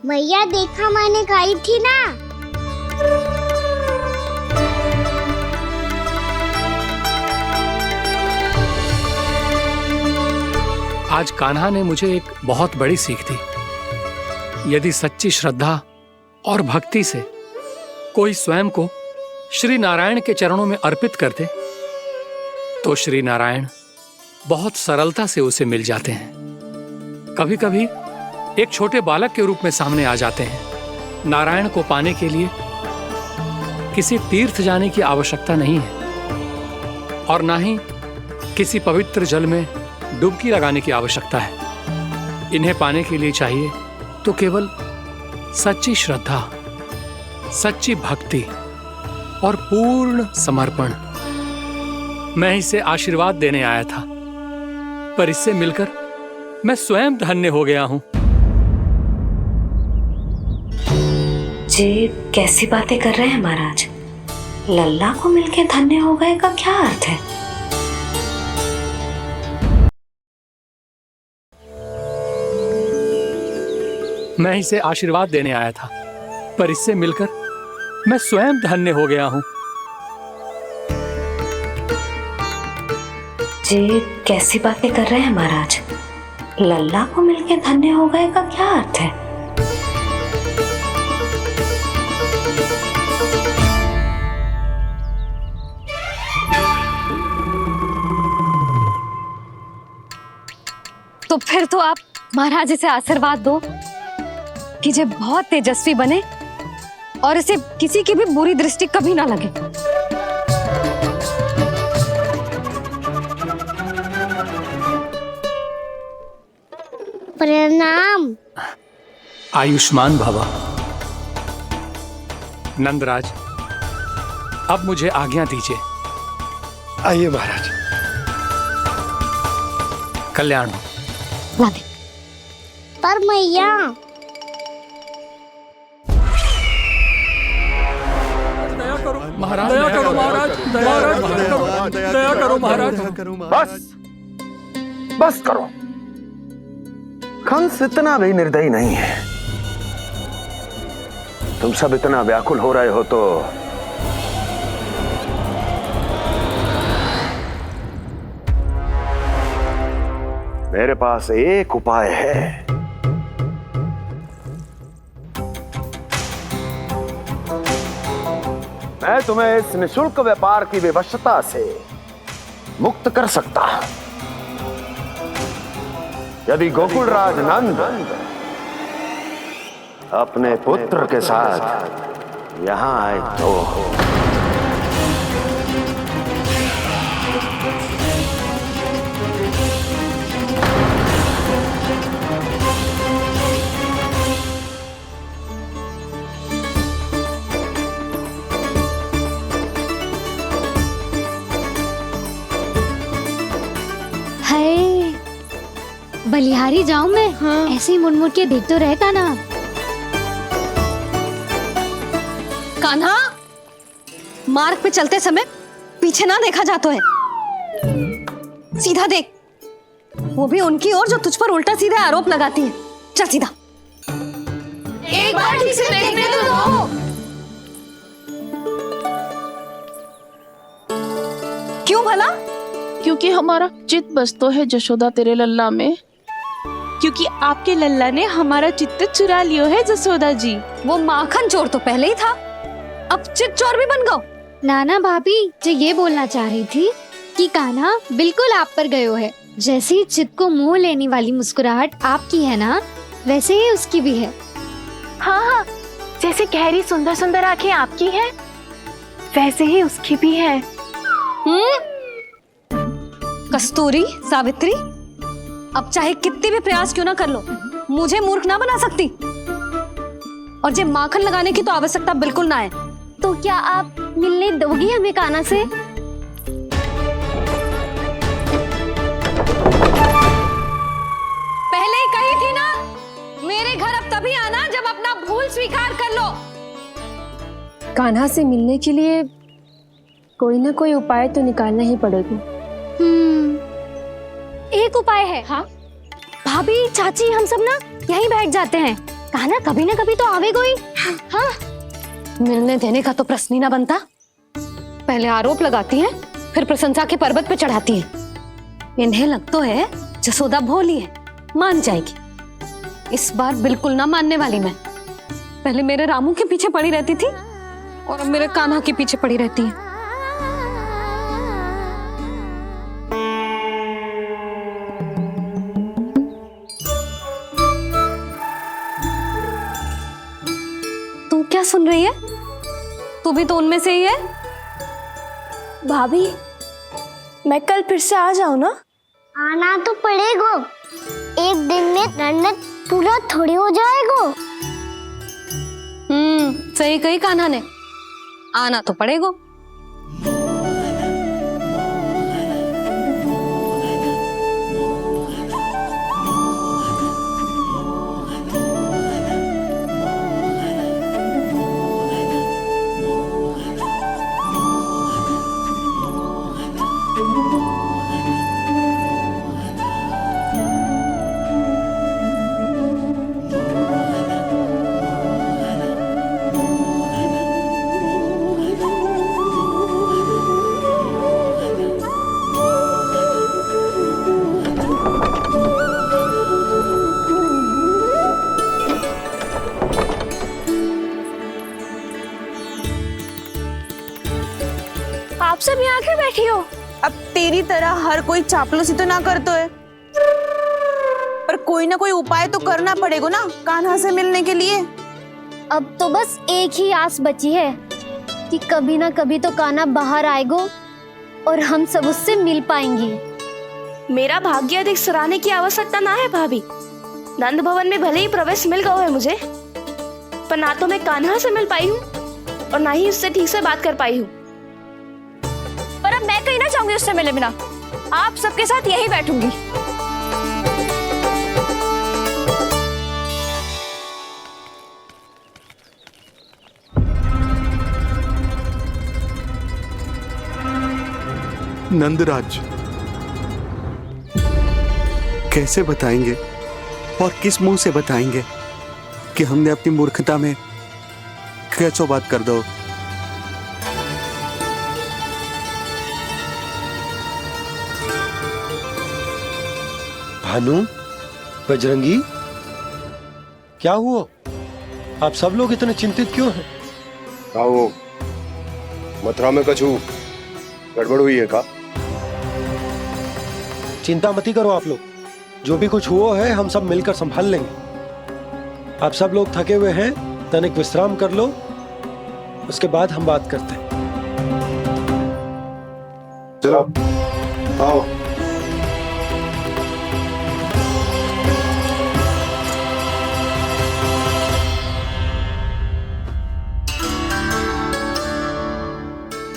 मैया देखा, मैंने कही थी ना। आज कान्हा ने मुझे एक बहुत बड़ी सीख दी। यदि सच्ची श्रद्धा और भक्ति से कोई स्वयं को श्री नारायण के चरणों में अर्पित कर दे, तो श्री नारायण बहुत सरलता से उसे मिल जाते हैं। कभी कभी एक छोटे बालक के रूप में सामने आ जाते हैं। नारायण को पाने के लिए किसी तीर्थ जाने की आवश्यकता नहीं है, और ना ही किसी पवित्र जल में डुबकी लगाने की आवश्यकता है। इन्हें पाने के लिए चाहिए तो केवल सच्ची श्रद्धा, सच्ची भक्ति और पूर्ण समर्पण। मैं इसे आशीर्वाद देने आया था, पर इससे मिलकर मैं स्वयं धन्य हो गया हूं। जे कैसी बातें कर रहे हैं महाराज? लल्ला को मिलके धन्य हो गए का क्या अर्थ है? मैं इसे आशीर्वाद देने आया था, पर इससे मिलकर मैं स्वयं धन्य हो गया हूँ। जी कैसी बातें कर रहे हैं महाराज? लल्ला को मिलके धन्य हो गए का क्या अर्थ है? तो फिर तो आप महाराज से आशीर्वाद दो कि ये बहुत तेजस्वी बने और इसे किसी की भी बुरी दृष्टि कभी ना लगे। प्रणाम। आयुष्मान भव। नंदराज, अब मुझे आज्ञा दीजिए। आइए महाराज। कल्याण हो। पर मैया महाराज, दया करो महाराज, दया करो महाराज। बस करो। कंस इतना भी निर्दयी नहीं है। तुम सब इतना व्याकुल हो रहे हो तो मेरे पास एक उपाय है। मैं तुम्हें इस निशुल्क व्यापार की विवशता से मुक्त कर सकता हूं। यदि गोकुलराज नंद अपने पुत्र के साथ यहां आए तो बलिहारी जाऊं मैं? हाँ। ऐसे ही मुड़ के देख तो रहता ना। कान्हा, मार्ग पे चलते समय पीछे ना देखा जाता है, सीधा देख। वो भी उनकी ओर जो तुझ पर उल्टा सीधा आरोप लगाती है। चल सीधा। एक बार ठीक से देखने तो दो। क्यों भला? क्योंकि हमारा चित्त बसतो है जशोदा तेरे लल्ला में। क्योंकि आपके लल्ला ने हमारा चित्त चुरा लियो है जसोदा जी। वो माखन चोर तो पहले ही था, अब चित्त चोर भी बन गओ। नाना भाभी जो ये बोलना चाह रही थी कि कान्हा बिल्कुल आप पर गयो है। जैसे ही चित्त को मोह लेने वाली मुस्कुराहट आपकी है ना, वैसे ही उसकी भी है। हाँ हाँ, जैसे गहरी सुंदर सुंदर आंखें आपकी हैं, वैसे ही उसकी भी है। कस्तूरी, सावित्री, अब चाहे कितने भी प्रयास क्यों ना कर लो, मुझे मूर्ख ना बना सकती। और जे माखन लगाने की तो आवश्यकता बिल्कुल ना है। तो क्या आप मिलने दोगी हमें कान्हा से? पहले ही कही थी ना, मेरे घर अब तभी आना जब अपना भूल स्वीकार कर लो। कान्हा से मिलने के लिए कोई ना कोई उपाय तो निकालना ही पड़ेगा। एक उपाय है। हाँ? भाभी, चाची, हम सब ना यहीं बैठ जाते हैं। कान्हा कभी ना कभी तो आवेगा ही। हाँ? मिलने देने का तो प्रश्न ही ना बनता। पहले आरोप लगाती हैं, फिर प्रशंसा के पर्वत पे चढ़ाती हैं। इन्हें लगता है जसोदा भोली है, मान जाएगी। इस बार बिल्कुल ना मानने वाली मैं। पहले मेरे रामू के पीछे पड़ी रहती थी और अब मेरे कान्हा के पीछे पड़ी रहती है। तू क्या सुन रही है? तू भी तो उनमें से ही है। भाभी, मैं कल फिर से आ जाऊं ना? आना तो पड़ेगा। एक दिन में रणनीत पूरा थोड़ी हो जाएगा। सही कही कान्हा ने, आना तो पड़ेगा। आप सब यहाँ क्यों बैठी हो? अब तेरी तरह हर कोई चापलूसी तो ना करतो है, पर कोई ना कोई उपाय तो करना पड़ेगा ना कान्हा से मिलने के लिए। अब तो बस एक ही आस बची है कि कभी ना कभी तो कान्हा बाहर आएगा और हम सब उससे मिल पाएंगे। मेरा भाग्य अधिक सराहने की आवश्यकता ना है भाभी। नंद भवन में भले ही प्रवेश मिल गया है मुझे, पर ना तो मैं कान्हा से मिल पाई हूँ और ना ही उससे ठीक से बात कर पाई हूँ। पर अब मैं कहीं ना जाऊंगी उससे मिले बिना, आप सबके साथ यही बैठूंगी। नंदराज, कैसे बताएंगे और किस मुंह से बताएंगे कि हमने अपनी मूर्खता में कैसो बात कर दो। भानु, बजरंगी, क्या हुआ? आप सब लोग इतने चिंतित क्यों हैं? आओ, मथुरा में कछु गड़बड़ हुई है का? चिंता मती करो आप लोग, जो भी कुछ हुआ है हम सब मिलकर संभाल लेंगे। आप सब लोग थके हुए हैं, तनिक विश्राम कर लो, उसके बाद हम बात करते हैं। चलो आओ।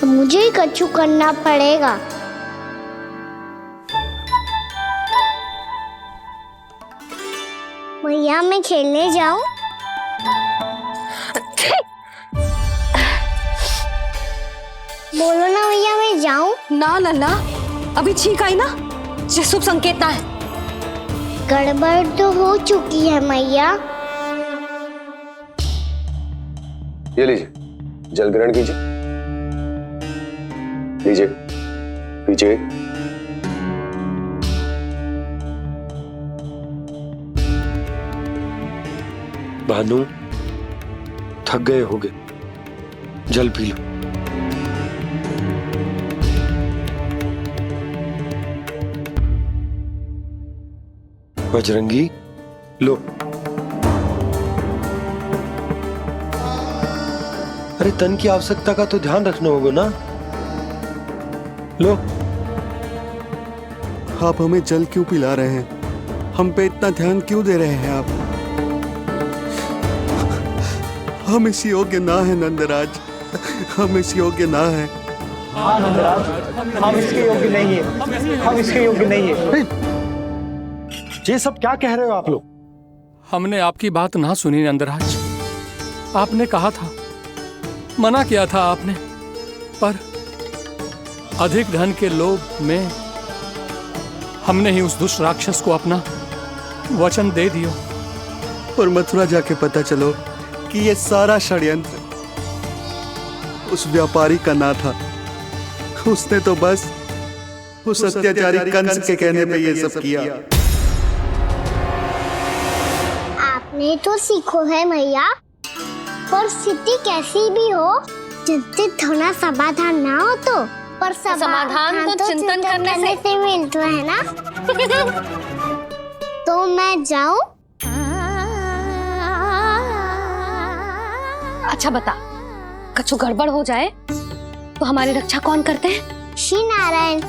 मुझे ही कछु करना पड़ेगा। मैया, मैं खेलने जाऊं? बोलो ना मैया, मैं जाऊं? ना लल्ला, अभी छींक आई ना, ये शुभ संकेत ना है। गड़बड़ तो हो चुकी है मैया। ये लीजिए, जल ग्रहण कीजिए। लीजिए, पीछे। भानु, थक गए होगे, जल पी लो। बजरंगी, लो। अरे तन की आवश्यकता का तो ध्यान रखना होगा ना, लो। आप हमें जल क्यों पिला रहे हैं? हम पे इतना ध्यान क्यों दे रहे हैं आप? हम इस योग्य ना है नंदराज, हम इस योग्य ना है। हाँ नंदराज, हम इसके योग्य नहीं है, हम इसके योग्य नहीं है। ये सब क्या कह रहे हो आप लोग? हमने आपकी बात ना सुनी नंदराज। आपने कहा था, मना किया था आपने, पर अधिक धन के लोभ में हमने ही उस दुष्ट राक्षस को अपना वचन दे दिया। और मथुरा जाके पता चलो कि ये सारा षड्यंत्र उस व्यापारी का ना था। उसने तो बस उस अत्याचारी कंस के कहने पे ये सब किया। आपने तो सीखो है मैया, पर स्थिति कैसी भी हो, चिंतित होना समाधान ना हो तो, पर समाधान तो चिंतन करने से मिलता है ना। तो मैं जाऊं? अच्छा बता, कछु गड़बड़ हो जाए तो हमारी रक्षा कौन करते हैं? श्री नारायण।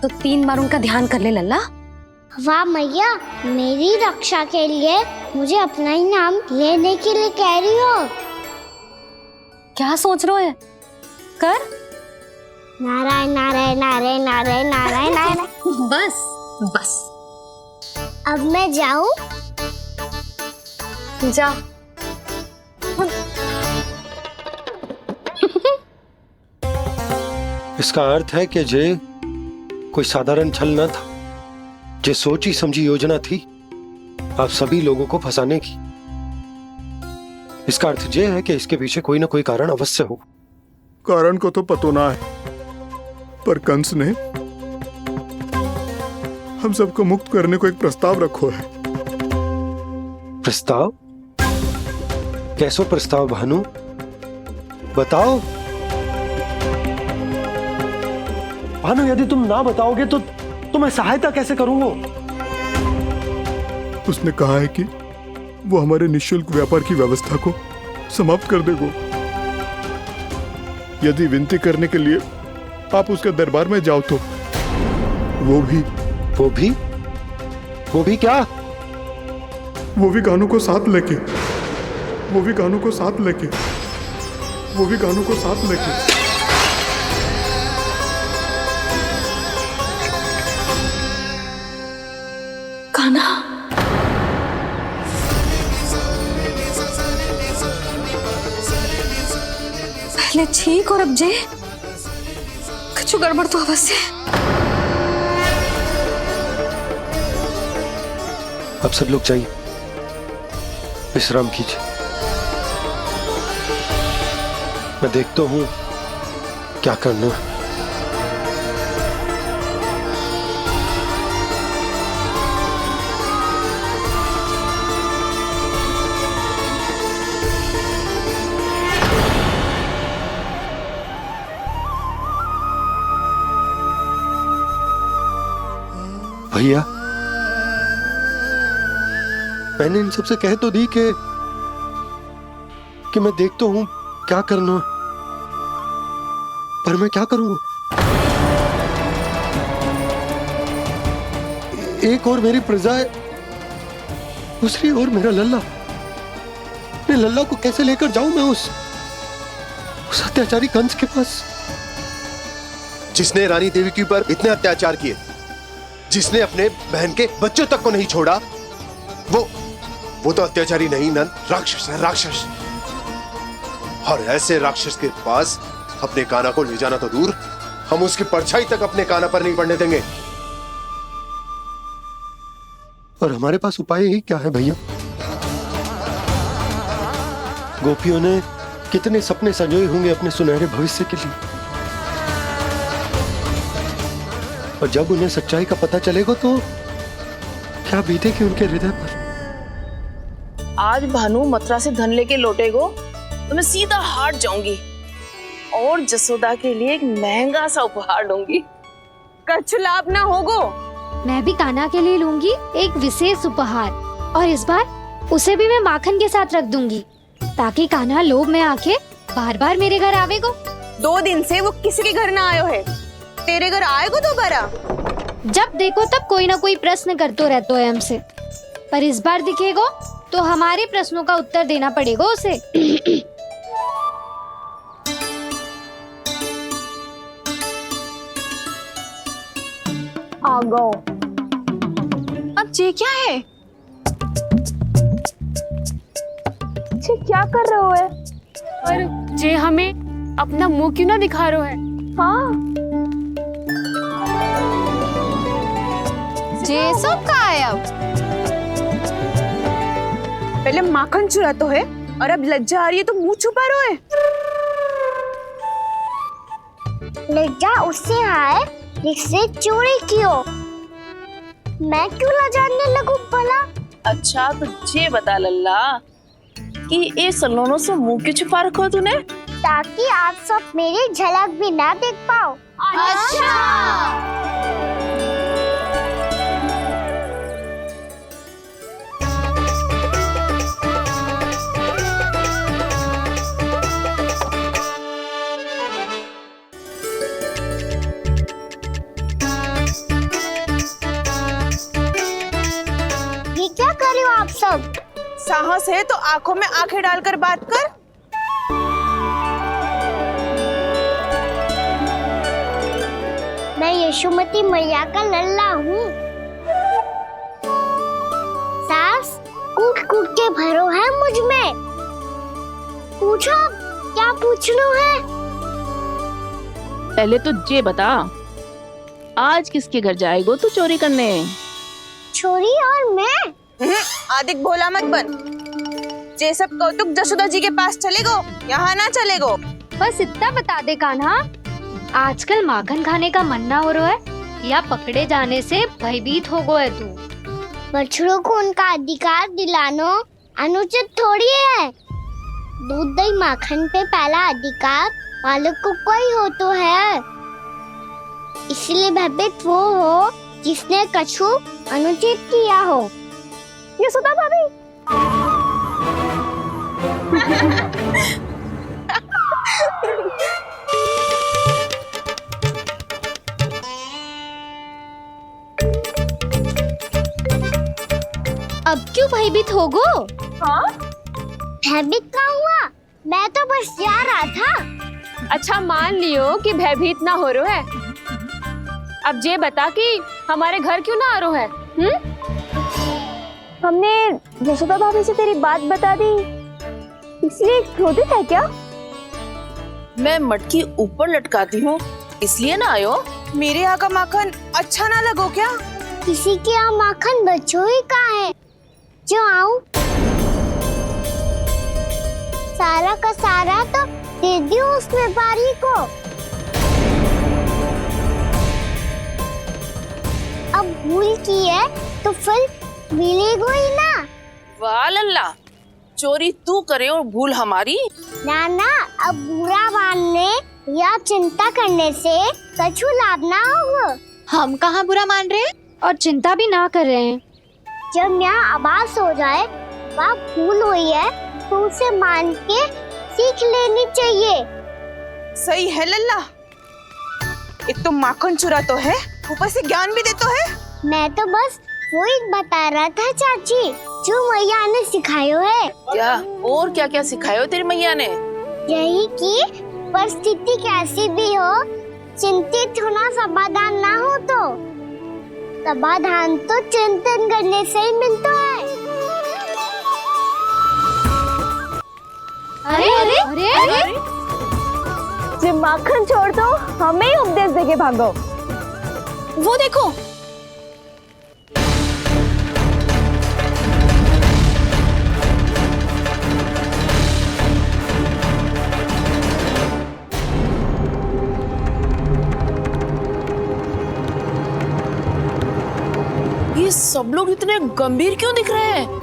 तो 3 बार उनका ध्यान कर ले लल्ला। वाह मैया, मेरी रक्षा के लिए मुझे अपना ही नाम लेने के लिए कह रही हो? क्या सोच रहे हो? कर। नारायण नारायण नारायण नारायण नारायण नारायण। बस बस। अब मैं जाऊं? जा। इसका अर्थ है कि जे कोई साधारण छल न था, जे सोची समझी योजना थी आप सभी लोगों को फंसाने की। इसका अर्थ ये है कि इसके पीछे कोई ना कोई कारण अवश्य हो। कारण को तो पतो ना है, पर कंस ने हम सबको मुक्त करने को एक प्रस्ताव रखो है। प्रस्ताव? कैसो प्रस्ताव भानु, बताओ। भानु, यदि तुम ना बताओगे तो मैं सहायता कैसे करूंगा? उसने कहा है कि वो हमारे निःशुल्क व्यापार की व्यवस्था को समाप्त कर देगा। यदि विनती करने के लिए आप उसके दरबार में जाओ तो वो भी क्या? वो भी कानों को साथ लेके कान्हा, पहले ठीक और अब जे कुछ गड़बड़ तो अवश्य है। अब सब लोग जाइए, विश्राम कीजिए। मैं देखता हूं क्या करना है। भैया, मैंने इन सबसे कह तो दी कि मैं देखता हूं क्या करना, पर मैं क्या करूंगा? एक और मेरी प्रजा है, दूसरी ओर मेरा लल्ला। मैं लल्ला को कैसे लेकर जाऊं मैं उस अत्याचारी कंस के पास? जिसने रानी देवी के ऊपर इतने अत्याचार किए, जिसने अपने बहन के बच्चों तक को नहीं छोड़ा, वो तो अत्याचारी नहीं नंद, राक्षस है, राक्षस। और ऐसे राक्षस के पास अपने कान्हा को ले जाना तो दूर, हम उसकी परछाई तक अपने कान्हा पर नहीं पड़ने देंगे। और हमारे पास उपाय ही क्या है भैया? गोपियों ने कितने सपने संजोए होंगे अपने सुनहरे भविष्य के लिए, और जब उन्हें सच्चाई का पता चलेगा तो क्या बीतेगी उनके हृदय पर? आज भानु मथुरा से धन लेके लौटेगो तो मैं सीधा हाट जाऊंगी और जसोदा के लिए एक महंगा सा उपहार दूंगी। कछु लाभ ना होगो। मैं भी कान्हा के लिए लूंगी एक विशेष उपहार, और इस बार उसे भी मैं माखन के साथ रख दूंगी, ताकि कान्हा लोभ में आके बार बार मेरे घर आवेगो। 2 दिन से वो किसी के घर ना आयो है, तेरे घर आएगो दोबारा? जब देखो तब कोई ना कोई प्रश्न करते रहते है हमसे, पर इस बार दिखेगो तो हमारे प्रश्नों का उत्तर देना पड़ेगा उसे। आ गो। अब ये क्या है? ये क्या कर रहे हो है? पर जे हमें अपना मुंह क्यों ना दिखा रहे है? हाँ, जे सब का है अब? पहले माखन चुरा तो है और अब लज्जा आ रही है तो मुंह छुपा रहे है। लज्जा उससे आए जिससे चोरी की हो। मैं क्यों लजाने लगूं भला? अच्छा तो ये बता लल्ला कि ये सलोनों से मुंह क्यों छुपा रखो तूने? ताकि आप सब मेरी झलक भी ना देख पाओ। अच्छा। ये क्या कर रहे हो आप सब? साहस है तो आंखों में आंखें डालकर बात कर। मैं यशोमती मैया का लल्ला हूँ। सास कूट कूट के भरो है मुझ में। पूछो क्या पूछना है? पहले तो ये बता, आज किसके घर जाएगो तू चोरी करने? छोरी और मैं? आदिक भोला मत बन। ये सब कौतुक जसोदा जी के पास चलेगो, यहाँ ना चलेगो। बस इतना बता दे कान्हा, आजकल माखन खाने का मन ना हो रहा है या पकड़े जाने से भयभीत हो गए तू? बछड़ों को उनका अधिकार दिलाना अनुचित थोड़ी है। दूध दही माखन पे पहला अधिकार मालिक को कोई हो तो है। इसलिए भयभीत वो हो जिसने कछु अनुचित किया हो। यशोदा भाभी। अब क्यों भयभीत हो गो? हाँ? भयभीत क्या हुआ? मैं तो बस जा रहा था। अच्छा मान लियो कि भयभीत ना हो रहा है। अब ये बता कि हमारे घर क्यों ना आ रहा है? हमने यशोदा भाभी से तेरी बात बता दी, इसलिए क्रोधित है क्या? मैं मटकी ऊपर लटकाती हूँ इसलिए ना आयो। मेरे यहाँ का माखन अच्छा ना लगो क्या? किसी के यहाँ माखन बच्चों ही कहाँ है जो आऊं? सारा का सारा तो दे दियो उस व्यापारी को। अब भूल की है तो फिर मिलेगा ही ना। वाह लल्ला, चोरी तू करे और भूल हमारी। ना ना, अब बुरा मानने या चिंता करने से कछु लाभ ना होगा। हम कहाँ बुरा मान रहे हैं और चिंता भी ना कर रहे हैं। जब यहाँ आभास हो जाए वह भूल हुई है तो उसे मान के सीख लेनी चाहिए। सही है लल्ला, एक तो माखन चुरा तो है, ऊपर से ज्ञान भी दे तो है। मैं तो बस वही बता रहा था चाची जो मैया ने सिखायो है। क्या और क्या क्या सिखायो तेरी मैया ने? यही कि परिस्थिति कैसी भी हो चिंतित होना समाधान ना हो तो समाधान तो चिंतन करने से ही मिलता है। अरे अरे अरे, अरे? जब माखन छोड़ दो हमें ही उपदेश देके भागो। वो देखो ये सब लोग इतने गंभीर क्यों दिख रहे हैं?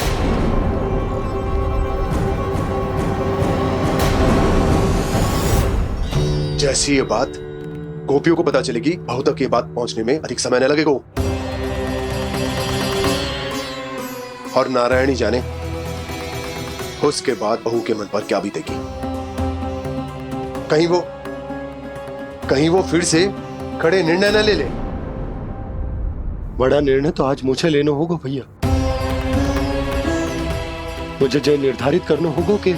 जैसी ये बात गोपियों को पता चलेगी, बहू तक ये बात पहुंचने में अधिक समय न लगेगा। और नारायणी जाने उसके बाद बहू के मन पर क्या बीतेगी। कहीं वो फिर से खड़े निर्णय न ले ले। बड़ा निर्णय तो आज मुझे लेना होगा भैया। मुझे जो निर्धारित करना होगा कि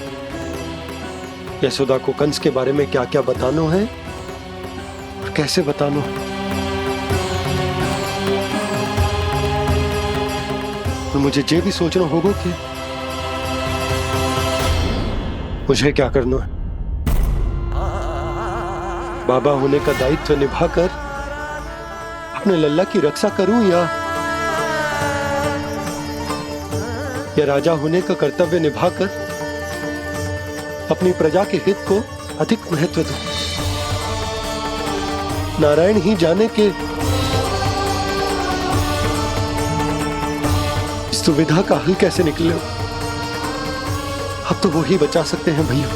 यशोदा को कंस के बारे में क्या क्या बताना है और कैसे बताना है। और मुझे ये भी सोचना होगा कि मुझे क्या करना है। बाबा होने का दायित्व निभाकर अपने लल्ला की रक्षा करूं या राजा होने का कर्तव्य निभाकर अपनी प्रजा के हित को अधिक महत्व दूं। नारायण ही जाने के इस दुविधा का हल कैसे निकले। अब तो वो ही बचा सकते हैं भैया।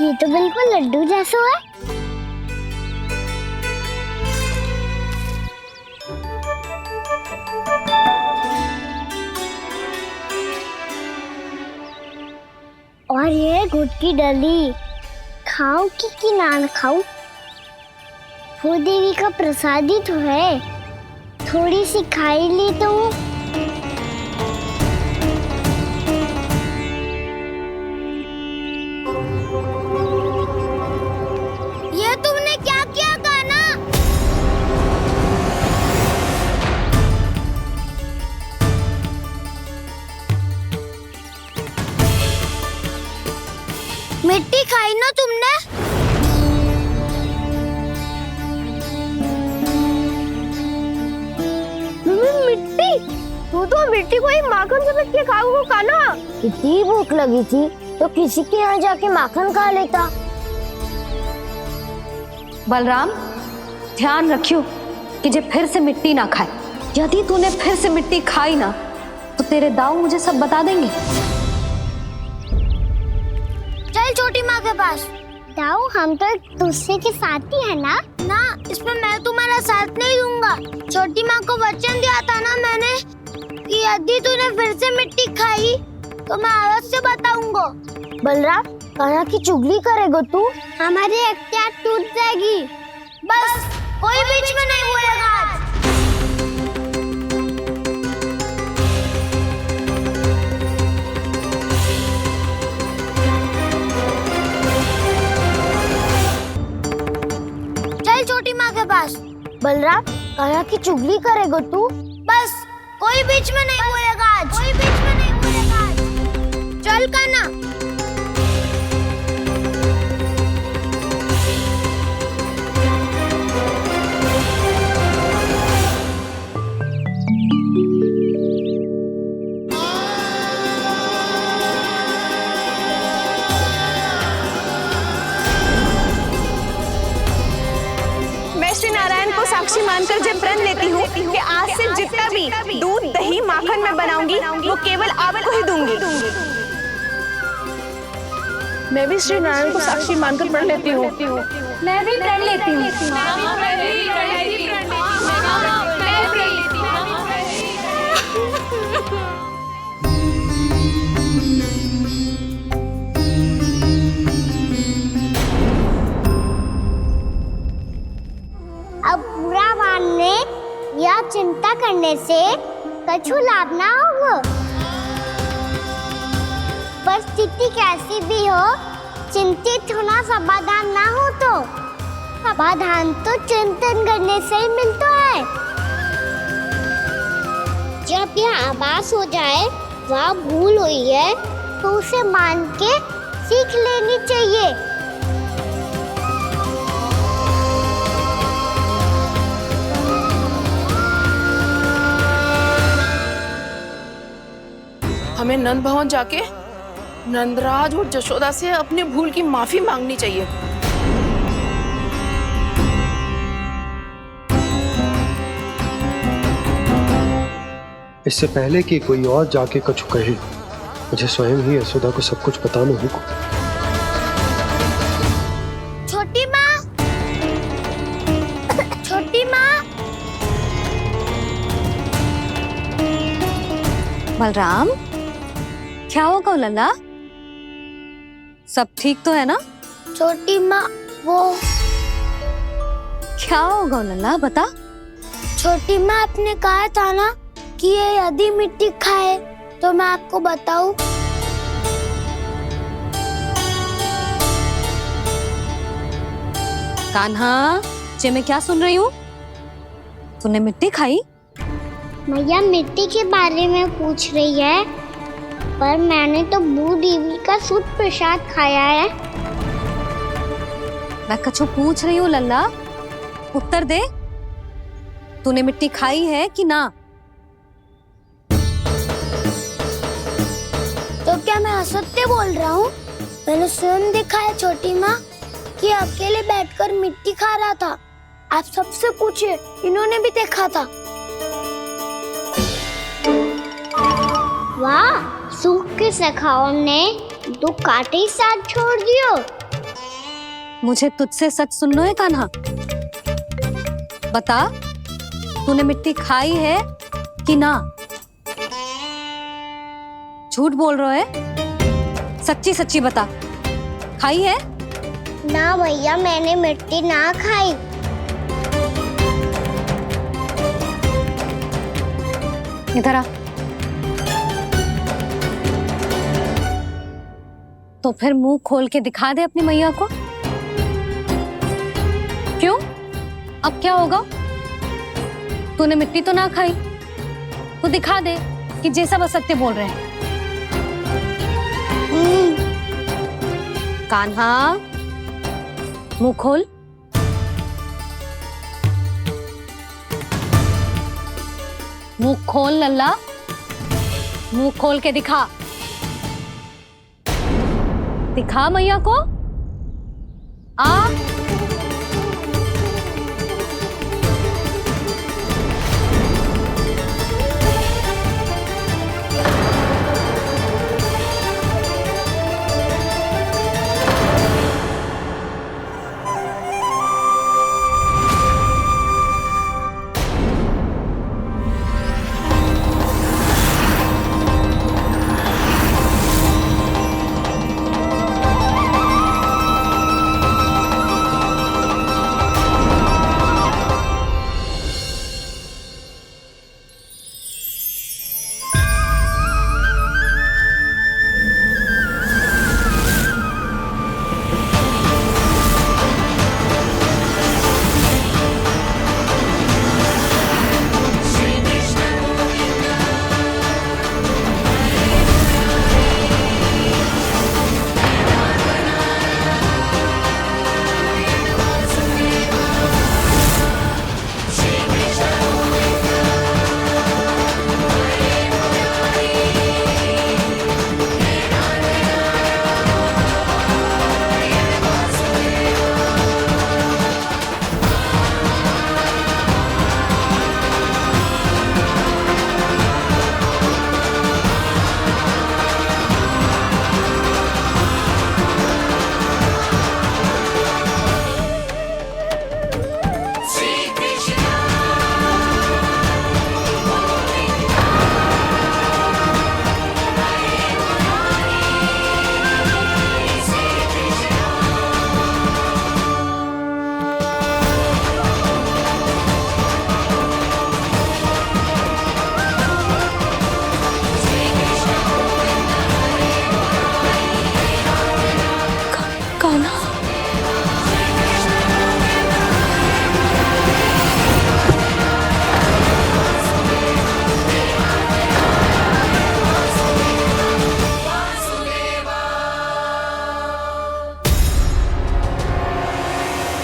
ये तो बिल्कुल लड्डू जैसा है। और ये गुड़ की डली खाऊं कि ना खाऊं? वो देवी का प्रसाद ही तो है, थोड़ी सी खाई ली तो। ये तुमने क्या किया कान्हा? मिट्टी खाई ना तुमने? मिट्टी? तू तो मिट्टी को ही माखन से मिट्टी खाओगे कान्हा। इतनी भूख लगी थी तो किसी के यहाँ जाके माखन खा लेता। बलराम, ध्यान रखियो कि जे फिर से मिट्टी ना खाए। यदि तूने फिर से मिट्टी खाई ना तो तेरे दाऊ मुझे सब बता देंगे। चल छोटी माँ के पास। दाऊ, हम तो एक दूसरे के साथी है ना? ना, इसमें मैं तुम्हारा साथ नहीं दूंगा। छोटी माँ को वचन दिया था ना मैंने कि यदि तूने फिर से मिट्टी खाई तो मैं आवाज से बताऊंगा। बलराम, कान्हा की चुगली करेगा तू? हमारी अख्तियार टूट जाएगी। बस कोई बीच में नहीं बोलेगा आज। चल छोटी माँ के पास। बलराम, कान्हा की चुगली करेगा तू? बस कोई बीच में नहीं बोलेगा आज। कोई बीच में नहीं बोलेगा आज। चल कान्हा। मैं श्री नारायण को साक्षी मानकर जब प्रण लेती हूँ कि आज से जितना भी दूध दही माखन मैं बनाऊंगी वो केवल आपको ही दूंगी। मैं भी श्री नारायण को साक्षी मानकर प्रण लेती हूँ। मैं भी प्रण लेती हूँ। अब बुरा मानने या चिंता करने से कछु लाभ ना होगा। परिस्थिति कैसी भी हो, चिंतित होना समाधान ना हो तो समाधान तो चिंतन करने से ही मिलता है। जब यह आभास हो जाए वह भूल हुई है तो उसे मान के सीख लेनी चाहिए। हमें नंद भवन जाके नंदराज और जशोदा से अपनी भूल की माफी मांगनी चाहिए। इससे पहले कि कोई और जाके कछु कहे, मुझे स्वयं ही यशोदा को सब कुछ बताना होगा। छोटी माँ, छोटी माँ। बलराम, क्या होगा लल्ला? सब ठीक तो है ना? छोटी माँ, वो क्या होगा लल्ला, बता। छोटी माँ, आपने कहा था ना कि ये यदि मिट्टी खाए तो मैं आपको बताऊं। कान्हा, जे मैं क्या सुन रही हूँ? तूने मिट्टी खाई? मैया मिट्टी के बारे में पूछ रही है, पर मैंने तो भू देवी का शुद्ध प्रसाद खाया है। मैं कछु पूछ रही हूँ लल्ला, उत्तर दे। तूने मिट्टी खाई है कि ना? तो क्या मैं असत्य बोल रहा हूँ? मैंने स्वयं देखा है छोटी माँ कि अकेले बैठकर मिट्टी खा रहा था। आप सबसे पूछिए, इन्होंने भी देखा था। वाह, सूख के सखाओं ने दो कांटे ही साथ छोड़ दियो। मुझे तुझसे सच सुनना है कान्हा। बता, तूने मिट्टी खाई है कि ना? झूठ बोल रहा है, सच्ची सच्ची बता, खाई है? ना भैया, मैंने मिट्टी ना खाई। इधर आ। तो फिर मुंह खोल के दिखा दे अपनी मैया को। क्यों? अब क्या होगा? तूने मिट्टी तो ना खाई, तो दिखा दे कि जैसा वो सत्य बोल रहे हैं। कान्हा, मुंह खोल। मुंह खोल लल्ला, मुंह खोल के दिखा। दिखा मैया को। आ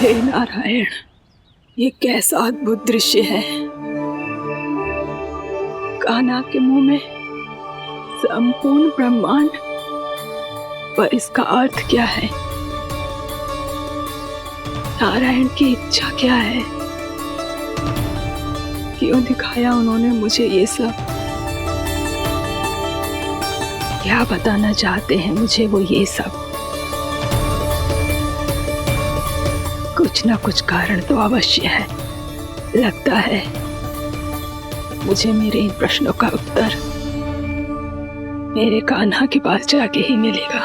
हे नारायण, ये कैसा अद्भुत दृश्य है। कान्हा के मुंह में संपूर्ण ब्रह्मांड, पर इसका अर्थ क्या है? नारायण की इच्छा क्या है? क्यों दिखाया उन्होंने मुझे ये सब? क्या बताना चाहते हैं मुझे वो ये सब? कुछ ना कुछ कारण तो अवश्य है। लगता है मुझे मेरे इन प्रश्नों का उत्तर मेरे कान्हा के पास जाके ही मिलेगा।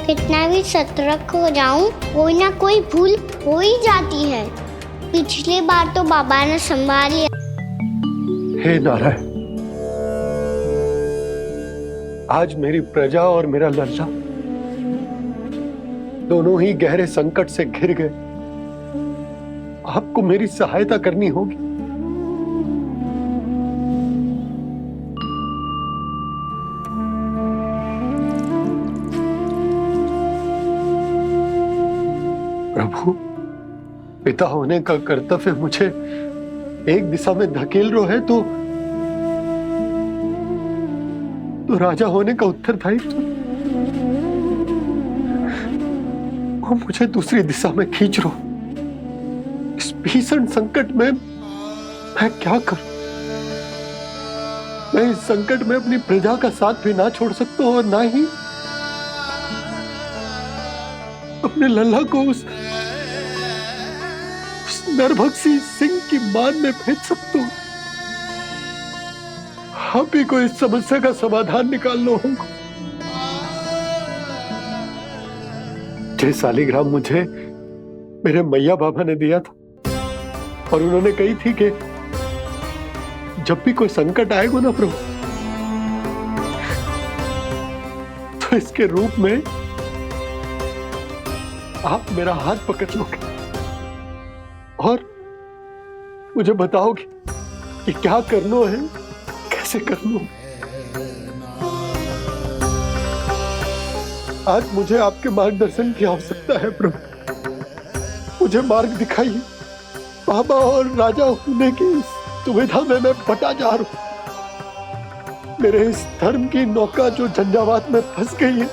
कितना भी सतर्क हो जाऊं, कोई ना कोई भूल हो ही जाती है। पिछली बार तो बाबा ने संभाल लिया। हे नारायण, आज मेरी प्रजा और मेरा लल्ला दोनों ही गहरे संकट से घिर गए। आपको मेरी सहायता करनी होगी। प्रभु, पिता होने का कर्तव्य मुझे एक दिशा में धकेल रहे है, तो राजा होने का उत्तरदायित्व वो मुझे दूसरी दिशा में खींच रो। इस भीषण संकट में मैं क्या करूं? मैं इस संकट में अपनी प्रजा का साथ भी ना छोड़ सकता हूं और ना ही अपने लल्ला को उस नरभक्षी सिंह की मान में भेज सकता हूं। आप ही को इस समस्या का समाधान निकालना होगा। ये सालिग्राम मुझे मेरे मैया बाबा ने दिया था और उन्होंने कही थी कि जब भी कोई संकट आएगा ना प्रभु, तो इसके रूप में आप मेरा हाथ पकड़ लोगे और मुझे बताओगे कि क्या करना है, कैसे करना है। आज मुझे आपके मार्गदर्शन की आवश्यकता है प्रभु, मुझे मार्ग दिखाइए। बाबा और राजा होने की सुविधा में मैं बटा जा रहा हूं। मेरे इस धर्म की नौका जो झंझावात में फंस गई है,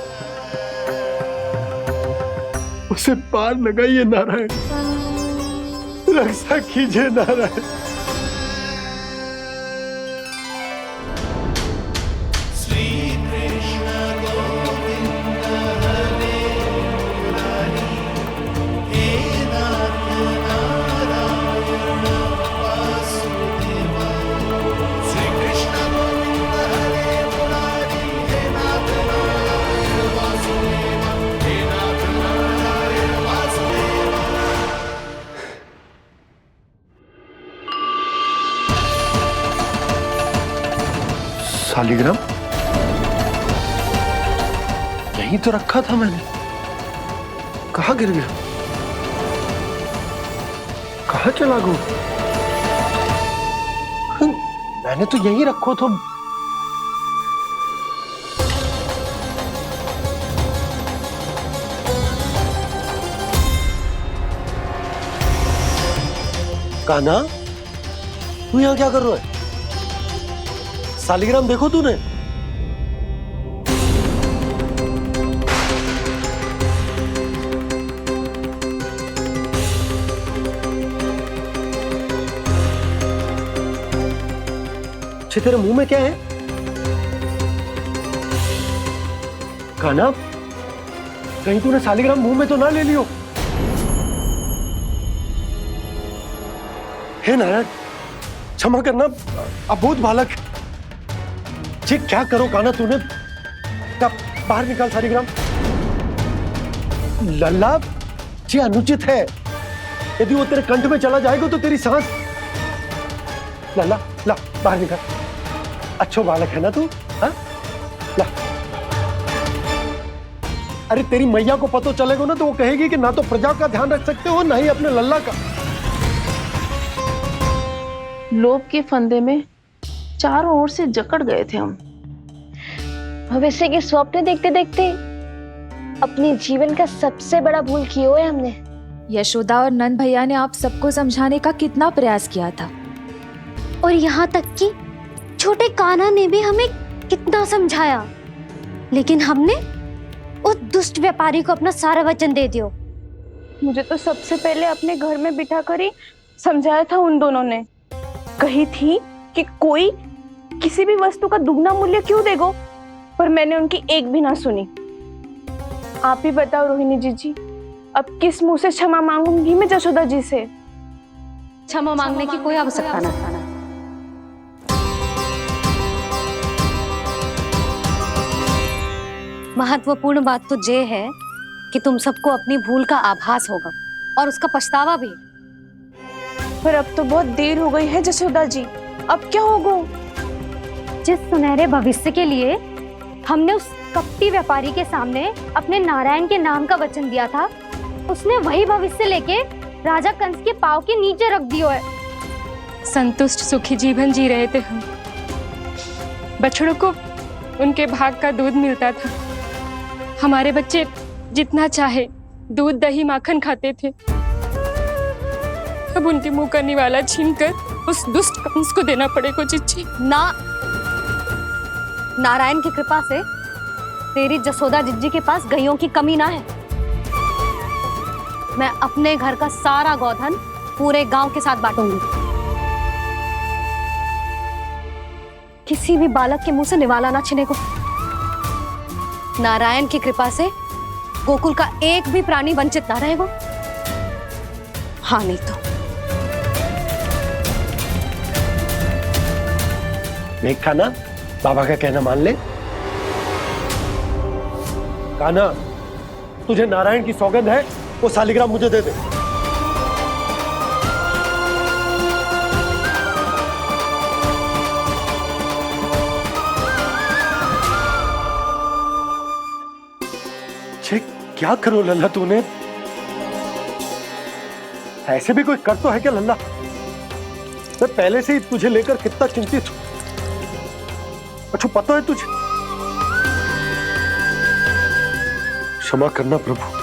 उसे पार लगाइए नारायण, रक्षा कीजिए नारायण। सालिग्राम यहीं तो रखा था मैंने, कहाँ गिर गया, कहाँ चला गया? मैंने तो यहीं रखो था। कान्हा, तू यहाँ क्या कर रहा है? सालिग्राम देखो तूने? अच्छे, तेरे मुंह में क्या है? कान्हा, कहीं तूने सालिग्राम मुंह में तो ना ले लियो? हे नारायण, क्षमा करना, अबोध बालक। जी क्या करो कान्हा तूने? कब बाहर निकाल सालिग्राम। लल्ला, जी अनुचित है। यदि वो तेरे कंठ में चला जाएगा तो तेरी सांस। लल्ला, ला बाहर निकाल। अच्छो बालक है ना तू? हाँ, ला। अरे तेरी मैया को पता चलेगा ना तो वो कहेगी कि ना तो प्रजा का ध्यान रख सकते हो ना ही अपने लल्ला का। लोभ के फंदे में चारों ओर से जकड़ गए थे हम। भविष्य के स्वप्न देखते देखते अपने जीवन का सबसे बड़ा भूल किया है हमने। यशोदा और नंद भैया ने आप सबको समझाने का कितना प्रयास किया था, और यहाँ तक कि छोटे कान्हा ने भी हमें कितना समझाया, लेकिन हमने उस दुष्ट व्यापारी को अपना सारा वचन दे दिया। मुझे तो सबसे पहले अपने घर में बिठा कर ही समझाया था उन दोनों ने। कही थी कि कोई किसी भी वस्तु का दुगना मूल्य क्यों देगा, पर मैंने उनकी एक भी ना सुनी। आप ही बताओ रोहिणी जी, अब किस मुंह से क्षमा मांगूंगी मैं जशोदा जी से? क्षमा मांगने की कोई आवश्यकता ना था। महत्वपूर्ण बात तो ये है कि तुम सबको अपनी भूल का आभास होगा और उसका पछतावा भी। पर अब तो बहुत देर हो गई है जशोदा जी, अब क्या होगा? जिस सुनहरे भविष्य के लिए हमने उस कपटी व्यापारी के सामने अपने नारायण के नाम का वचन दिया था, उसने वही भविष्य लेके राजा कंस के पांव के नीचे रख दिया है। संतुष्ट सुखी जीवन जी रहे थे हम। बछड़ों को उनके भाग का दूध मिलता था। हमारे बच्चे जितना चाहे दूध दही माखन खाते थे। अब उनके मुंह का निवाला छीनकर उस दुष्ट कंस को देना पड़ेगा चिच्ची। ना, नारायण की कृपा से तेरी जसोदा जिज्जी के पास गैयों की कमी ना है। मैं अपने घर का सारा गोधन पूरे गांव के साथ बांटूंगी। किसी भी बालक के मुंह से निवाला ना छिने को। नारायण की कृपा से गोकुल का एक भी प्राणी वंचित ना रहेगा। हाँ नहीं तो देख कान्हा, बाबा का कहना मान ले। कान्हा, तुझे नारायण की सौगंध है, वो सालिग्राम मुझे दे दे। क्या करो लल्ला तूने? ऐसे भी कोई कर तो है क्या लल्ला? मैं पहले से ही तुझे लेकर कितना चिंतित हूं। अच्छा पता है तुझे? क्षमा करना प्रभु,